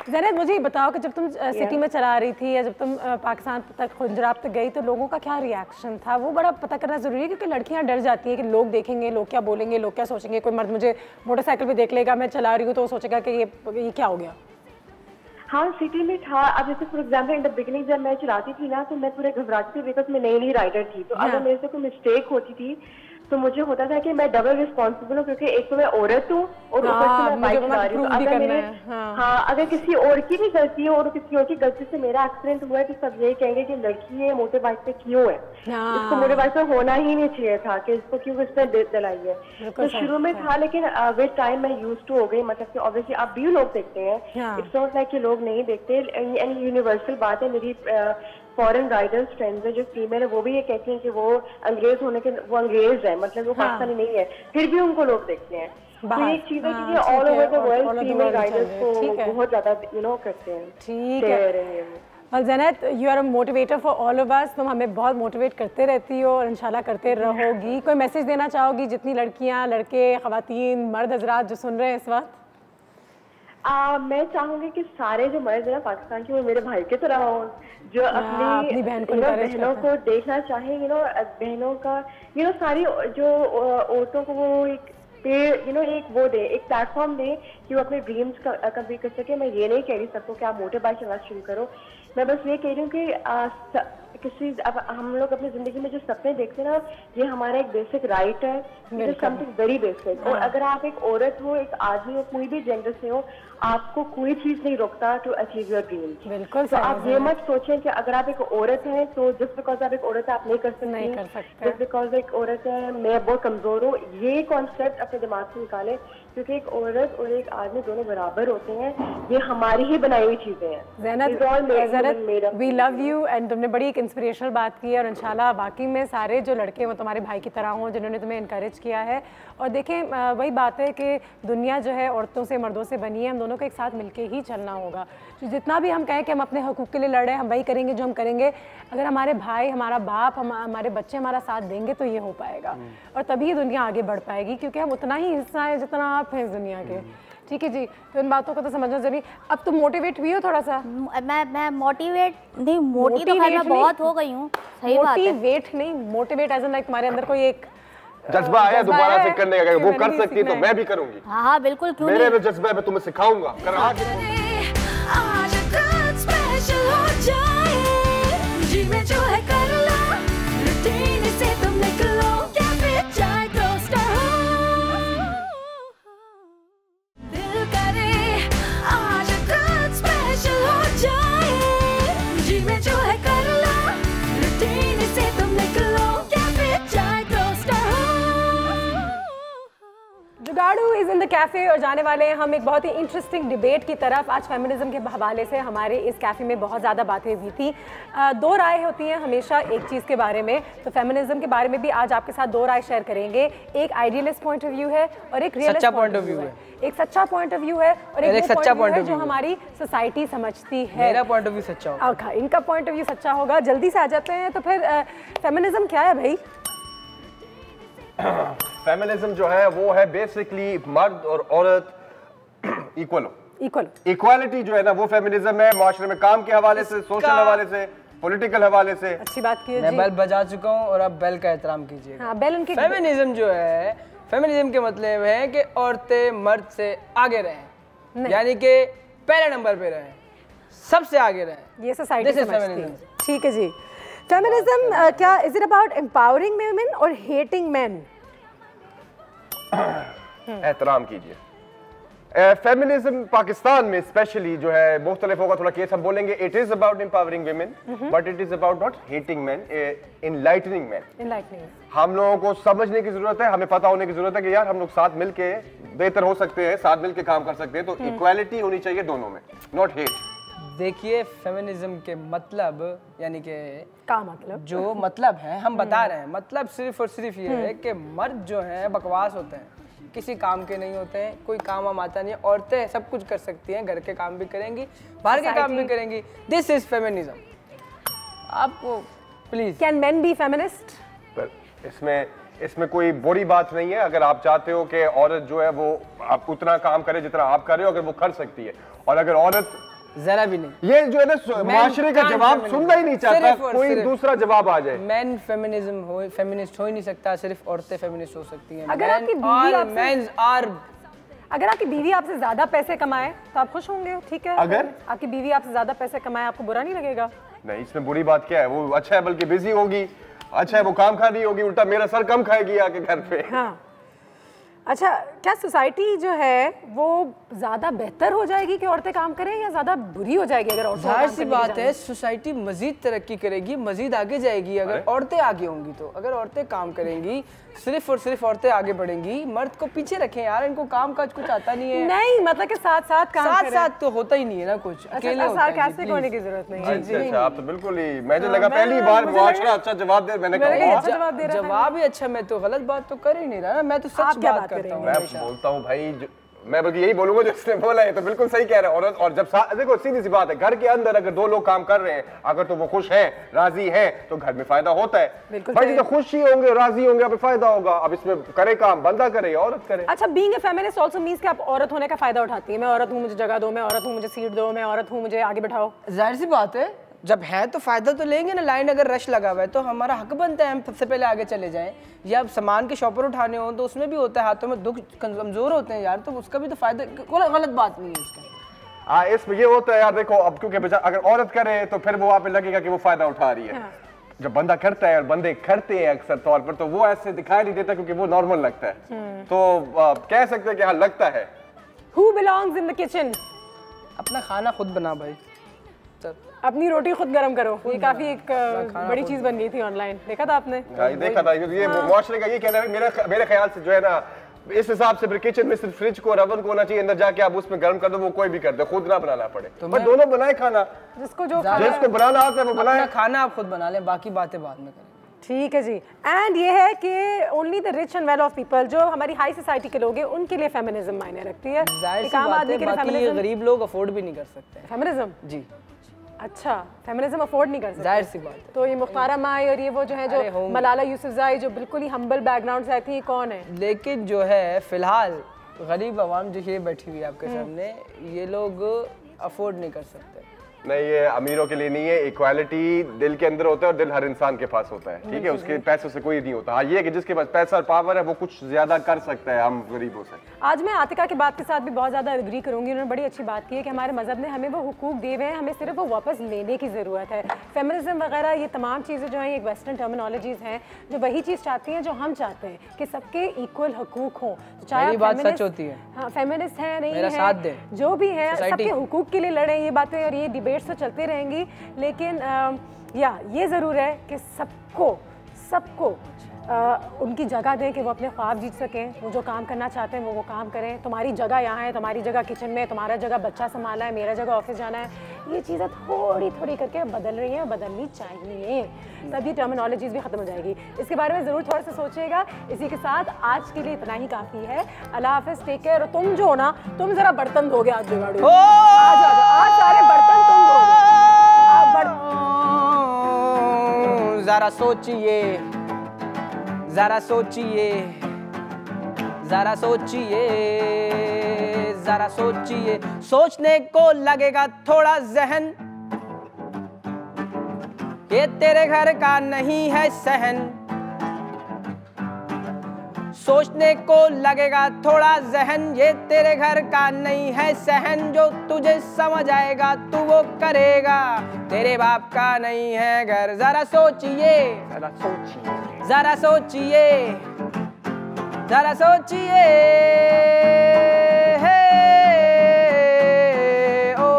Speaker 5: Zainab मुझे ये बताओ कि जब तुम सिटी में चला रही थी या जब तुम पाकिस्तान तक गुजरात तक गई तो लोगों का क्या रिएक्शन था? वो बड़ा पता करना ज़रूरी है, क्योंकि लड़कियां डर जाती हैं कि लोग देखेंगे, लोग क्या बोलेंगे, लोग क्या सोचेंगे। कोई मर्द मुझे मोटरसाइकिल पे देख लेगा, मैं चला रही हूँ, तो वो सोचेगा कि ये क्या हो गया।
Speaker 10: हाँ सिटी में था। अब जैसे for example in the beginning जब मैं चलाती थी ना, तो मैं पूरे घबराती थी, बिकॉज मैं नई राइडर थी। तो अगर मेरे से कोई मिस्टेक होती थी तो मुझे होता था कि मैं डबल रिस्पॉन्सिबल हूँ, क्योंकि एक तो मैं औरत हूँ और ऊपर से मैं बाइक चला रही हूँ। अगर मेरे अगर किसी और की भी गलती है और किसी और की गलती से मेरा एक्सीडेंट हुआ है तो सब यही कहेंगे कि लड़की है, मोटर बाइक पे क्यों है, इसको मोटर बाइक पे होना ही नहीं चाहिए था, कि इसको क्यों इसने दिलाई है। तो शुरू में था, लेकिन विद टाइम मैं यूज टू हो गई। मतलब कि ऑब्वियसली आप भी लोग देखते हैं, इट्स नॉट लाइक कि लोग नहीं देखते। एंड यूनिवर्सल बात है, मेरी फॉरेन राइडर्स फ्रेंड्स है जो फीमेल है, वो भी ये कहती हैं कि वो अंग्रेज होने के वो अंग्रेज है, मतलब वो पाकिस्तानी नहीं है, फिर भी उनको लोग देखते हैं। तो एक चीज है कि all over the world female riders को बहुत ज्यादा करते हैं। ठीक है।
Speaker 5: और Zainab you are a motivator for all of us, तुम हमें बहुत मोटिवेट करते रहती हो और इंशाल्लाह करते रहोगी। कोई मैसेज देना चाहोगी जितनी लड़कियां, लड़के, खवातीन, मर्द हजरात जो सुन रहे हैं इस वक्त?
Speaker 10: मैं चाहूंगी कि सारे जो मर्द है पाकिस्तान के, वो मेरे भाई की तरह हो, जो अपनी बहनों को देखना चाहे, बहनों का सारी जो औरतों को वो एक एक वो दे, एक प्लेटफॉर्म दे कि वो अपने ड्रीम्स का कंप्लीट कर सके। मैं ये नहीं कह रही सबको कि आप मोटर बाइक चलाना शुरू करो, मैं बस ये कह रही हूँ कि किसी अब हम लोग अपनी जिंदगी में जो सपने देखते हैं ना, ये हमारा एक बेसिक राइट है, it is something very basic. और अगर आप एक औरत हो, एक आदमी हो, कोई भी जेंडर से हो, आपको कोई चीज नहीं रोकता टू अचीव योर ड्रीम्स। बिल्कुल। तो आप ये मत सोचें कि अगर आप एक औरत हैं तो जस्ट बिकॉज आप एक औरत है आप नहीं कर सकते, जस्ट बिकॉज एक औरत है मैं बहुत कमजोर हूँ, ये कॉन्सेप्ट अपने दिमाग से निकाले, क्योंकि एक औरत और एक आदमी दोनों बराबर होते हैं। ये हमारी ही बनाई हुई चीजें हैं।
Speaker 5: Zainab we love you and तुमने बड़ी एक इंस्पिरेशनल बात की है, और इंशाल्लाह बाकी में सारे जो लड़के वो तुम्हारे भाई की तरह हों जिन्होंने तुम्हें इनकरेज किया है। और देखें वही बात है कि दुनिया जो है औरतों से मर्दों से बनी है, हम दोनों को एक साथ मिलके ही चलना होगा। तो जितना भी हम कहें कि हम अपने हकूक़ के लिए लड़ रहे हैं, हम वही करेंगे जो हम करेंगे। अगर हमारे भाई, हमारा बाप, हमारे बच्चे हमारा साथ देंगे तो ये हो पाएगा, और तभी दुनिया आगे बढ़ पाएगी, क्योंकि हम उतना ही हिस्सा है जितना आप हैं इस दुनिया के। ठीक है जी, तो इन बातों को तो समझना जरूरी। अब तुम मोटिवेट हुई हो थोड़ा सा?
Speaker 9: मैं मोटिवेट नहीं, मोटिवेट बहुत हो गई हूँ। सही बात है।
Speaker 5: मोटिवेट नहीं, मोटिवेट एज इन लाइक तुम्हारे अंदर कोई एक
Speaker 2: जज्बा है दोबारा से करने का, वो कर सकती है तो मैं भी करूंगी।
Speaker 9: हाँ बिल्कुल, क्यों
Speaker 2: मेरे में जज्बा है, मैं तुम्हें सिखाऊंगा।
Speaker 5: जुगाड़ू इज इन द कैफे, और जाने वाले हैं हम एक बहुत ही इंटरेस्टिंग डिबेट की तरफ। आज फेमिनिज्म के हवाले से हमारे इस कैफे में बहुत ज़्यादा बातें हुई थी। दो राय होती हैं हमेशा एक चीज़ के बारे में, तो फेमिनिज्म के बारे में भी आज आपके साथ दो राय शेयर करेंगे। एक आइडियलिस्ट पॉइंट ऑफ व्यू है और एक रियलिस्ट पॉइंट ऑफ व्यू है। एक सच्चा पॉइंट ऑफ व्यू है और एक सच्चा पॉइंट ऑफ व्यू जो हमारी सोसाइटी समझती है।
Speaker 11: मेरा पॉइंट ऑफ व्यू सच्चा होगा,
Speaker 5: इनका पॉइंट ऑफ व्यू सच्चा होगा। जल्दी से आ जाते हैं। तो फिर फेमिनिज्म क्या है भाई?
Speaker 2: फेमिनिज्म जो है वो है बेसिकली मर्द और औरत इक्वल इक्वालिटी जो है ना, वो फेमिनिज्म है। माशरे में काम के हवाले से, सोशल हवाले से, पॉलिटिकल हवाले से।
Speaker 5: अच्छी बात की है।
Speaker 11: मैं बेल बजा चुका हूँ और अब बेल का एहतराम कीजिए।
Speaker 5: हाँ, बेल उनकी।
Speaker 11: फेमिनिज्म जो है, फेमिनिज्म के मतलब है कि औरतें मर्द से आगे रहें, यानी कि पहले नंबर पे रहें, सबसे आगे रहें।
Speaker 5: ये सोसाइटी समझती है। ठीक है जी। फेमिनिज्म क्या is it about empowering women और हेटिंग मेन?
Speaker 2: एहतराम कीजिए। फेमिनिज्म पाकिस्तान में स्पेशली जो है मुख्तलिफ होगा, थोड़ा केस हम बोलेंगे। It is about empowering women, but it is about not hating man, enlightening man. हम लोगों को समझने की जरूरत है, हमें पता होने की जरूरत है कि यार हम लोग साथ मिलके बेहतर हो सकते हैं, साथ मिलके काम कर सकते हैं। तो इक्वालिटी होनी चाहिए दोनों में, नॉट हेट।
Speaker 11: देखिए फेमिनिज्म के मतलब, यानी कि
Speaker 5: क्या मतलब,
Speaker 11: जो मतलब है हम बता रहे हैं, मतलब सिर्फ और सिर्फ ये है कि मर्द जो है बकवास होते हैं, किसी काम के नहीं होते हैं, कोई काम वाम आता नहीं है। औरतें सब कुछ कर सकती हैं, घर के काम भी करेंगी, बाहर के काम भी करेंगी। This is feminism. आपको please,
Speaker 5: can men be feminist?
Speaker 2: इसमें कोई बुरी बात नहीं है अगर आप चाहते हो कि औरत जो है वो आप उतना काम करे जितना आप कर रहे हो, अगर वो कर सकती है। और अगर औरत
Speaker 11: जरा भी नहीं,
Speaker 2: ये जो है ना माशरे का जवाब सुनना ही नहीं चाहता, कोई दूसरा जवाब आ जाए।
Speaker 11: मैन फेमिनिज्म हो, फेमिनिस्ट हो ही नहीं सकता, सिर्फ औरतें फेमिनिस्ट हो सकती हैं।
Speaker 5: अगर आपकी बीवी आपसे ज्यादा पैसे कमाए तो आप खुश होंगे, ठीक है?
Speaker 2: अगर
Speaker 5: आपकी बीवी आपसे ज्यादा पैसे कमाए, आपको बुरा नहीं लगेगा?
Speaker 2: नहीं, इसमें बुरी बात क्या है? वो अच्छा है, बल्कि बिजी होगी, अच्छा है, वो काम खा रही होगी, उल्टा मेरा सर कम खाएगी आके घर पे।
Speaker 5: हाँ। अच्छा, क्या सोसाइटी जो है वो ज़्यादा बेहतर हो जाएगी कि औरतें काम करें, या ज़्यादा बुरी हो जाएगी अगर औरतें?
Speaker 11: जाहिर सी बात है, सोसाइटी मजीद तरक्की करेगी, मजीद आगे जाएगी अगर औरतें आगे होंगी तो। अगर औरतें काम करेंगी, सिर्फ और सिर्फ औरतें आगे बढ़ेंगी, मर्द को पीछे रखें यार, इनको काम काज कुछ आता नहीं है।
Speaker 5: नहीं, मतलब कि साथ साथ काम करें।
Speaker 11: साथ तो होता ही नहीं है ना कुछ, अकेले होता है।
Speaker 5: सार्कास्टिक होने की जरूरत नहीं है।
Speaker 2: अच्छा, आप तो बिल्कुल ही, मुझे लगा पहली बार मुआशरा अच्छा जवाब दे, मैंने कहा
Speaker 11: जवाब ही अच्छा। मैं तो गलत बात तो कर ही नहीं रहा ना, मैं तो सच बात करता हूँ।
Speaker 2: मैं बोलता हूँ भाई, मैं बल्कि यही बोलूंगा जो इसने बोला है, तो बिल्कुल सही कह रहा है। औरत और जब देखो सीधी सी बात है, घर के अंदर अगर दो लोग काम कर रहे हैं, अगर तो वो खुश हैं, राजी हैं, तो घर में फायदा होता है। भाई तो खुश ही होंगे, राजी होंगे, अब फायदा होगा। अब इसमें करे काम, बंदा करे या औरत करे।
Speaker 5: अच्छा, being a feminist also means कि आप औरत होने का फायदा उठाती है। मैं औरत हूँ, मुझे जगह दो, मैं औरत हूँ, मुझे सीट दो, मैं औरत हूँ, मुझे आगे बैठाओ।
Speaker 11: जाहिर सी बात है, जब है तो फायदा तो लेंगे ना। लाइन अगर रश लगा हुआ है तो हमारा हक बनता है हम सबसे पहले आगे चले जाएं। या सामान के शॉपर उठाने हो तो उसमें भी होता है, हाथों में दुख कमजोर होते हैं यार, तो उसका भी तो फायदा, कोई गलत बात नहीं है उसका।
Speaker 2: इसमें ये होता है यार, देखो अब क्योंकि अगर औरत करे तो फिर वो वहाँ पे लगेगा कि वो फायदा उठा रही है। जब बंदा करता है, और बंदे करते हैं अक्सर तौर पर, तो वो ऐसे दिखाई नहीं देता क्योंकि वो नॉर्मल लगता है। तो कह सकते हैं कि हाँ लगता है।
Speaker 5: Who belongs in the kitchen?
Speaker 11: अपना खाना खुद बना भाई,
Speaker 5: अपनी रोटी खुद गरम करो। ये काफी एक बड़ी चीज बन गई थी ऑनलाइन, देखा था आपने?
Speaker 2: देखा था। ये मुआशरे का ये कहना है, मेरे ख्याल से जो है ना, इस हिसाब से फिर किचन में सिर्फ फ्रिज को और ओवन को होना चाहिए, अंदर जाके आप उसमें गर्म कर दो, वो कोई भी कर दे, खुद ना बनाना पड़े। पर दोनों बनाए खाना, जिसको बनाना आता है वो बनाए।
Speaker 11: खाना आप खुद बना लें, बाकी बातें बाद में करें।
Speaker 5: ठीक है जी। एंड ये है कि only the rich and well of people, जो हमारी हाई सोसाइटी के लोग हैं, उनके लिए फेमिनिज्म मायने रखती है।
Speaker 11: एक आम आदमी के लिए फेमिनिज्म, गरीब लोग अफोर्ड भी नहीं कर सकते
Speaker 5: फेमिनिज्म।
Speaker 11: जी
Speaker 5: अच्छा, फेमिनिज्म अफोर्ड नहीं कर सकते,
Speaker 11: जाहिर सी बात है।
Speaker 5: तो ये मुख्तारा माई और ये वो जो है, जो मलाला यूसुफजई, जो बिल्कुल ही हम्बल बैकग्राउंड से आई थी, कौन है?
Speaker 11: लेकिन जो है फिलहाल गरीब आवाम जो ये बैठी हुई है आपके सामने, ये लोग अफोर्ड नहीं कर सकते।
Speaker 2: नहीं, ये अमीरों के लिए नहीं है। इक्वालिटी दिल के अंदर होता है और दिल हर इंसान के पास होता है, ठीक है? उसके पैसों से कोई नहीं होता। हाँ, ये कि जिसके पास पैसा और पावर है वो कुछ ज्यादा कर सकता है हम गरीबों से।
Speaker 5: आज मैं आतिका की बात के साथ भी बहुत ज्यादा एग्री करूंगी। उन्होंने बड़ी अच्छी बात की है कि हमारे मजहब ने हमें वो हुकूक दिए हुए हैं, हमें सिर्फ वो वापस लेने की जरूरत है। फेमिनिज्म वगैरह ये तमाम चीजें जो हैं, एक वेस्टर्न टर्मिनोलॉजीज हैं जो वही चीज चाहती हैं जो हम चाहते हैं कि सबके इक्वल हकूक हों।
Speaker 11: चाहे बात सच होती है,
Speaker 5: हाँ, फेमिनिस्ट है नहीं
Speaker 11: मेरा साथ दे,
Speaker 5: जो भी है, सबके हुकूक के लिए लड़ें। ये बातें और ये डिबेट्स तो चलते रहेंगी, लेकिन ये ज़रूर है कि सबको उनकी जगह दें कि वो अपने ख्वाब जीत सकें। वो जो काम करना चाहते हैं वो काम करें। तुम्हारी जगह यहाँ है, तुम्हारी जगह किचन में, तुम्हारा जगह बच्चा संभालना है, मेरा जगह ऑफिस जाना है। ये चीज़ें थोड़ी थोड़ी करके बदल रही हैं, बदलनी चाहिए, तब ये टर्मिनोलॉजीज भी ख़त्म हो जाएगी। इसके बारे में ज़रूर थोड़ा सा सोचिएगा। इसी के साथ आज के लिए इतना ही काफ़ी है। अल्लाह हाफ़िज़, टेक केयर। और तुम जो हो ना, तुम ज़रा बर्तन धोगे आज जुगाड़ू, आज सारे बर्तन तुम धोगे।
Speaker 11: ज़रा सोचिए, ज़रा सोचिए, ज़रा सोचिए, ज़रा सोचिए, सोचने को लगेगा थोड़ा जहन, ये तेरे घर का नहीं है सहन। सोचने को लगेगा थोड़ा जहन, ये तेरे घर का नहीं है सहन। जो तुझे समझ आएगा तू वो करेगा, तेरे बाप का नहीं है घर। जरा सोचिए,
Speaker 2: जरा सोचिए,
Speaker 11: जरा सोचिए, जरा सोचिए, हे ओ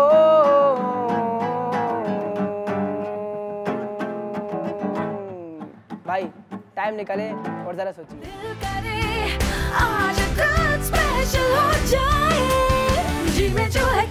Speaker 11: भाई, टाइम निकाले और जरा सोचिए।
Speaker 1: आज कुछ स्पेशल हो जाए, जी में जो है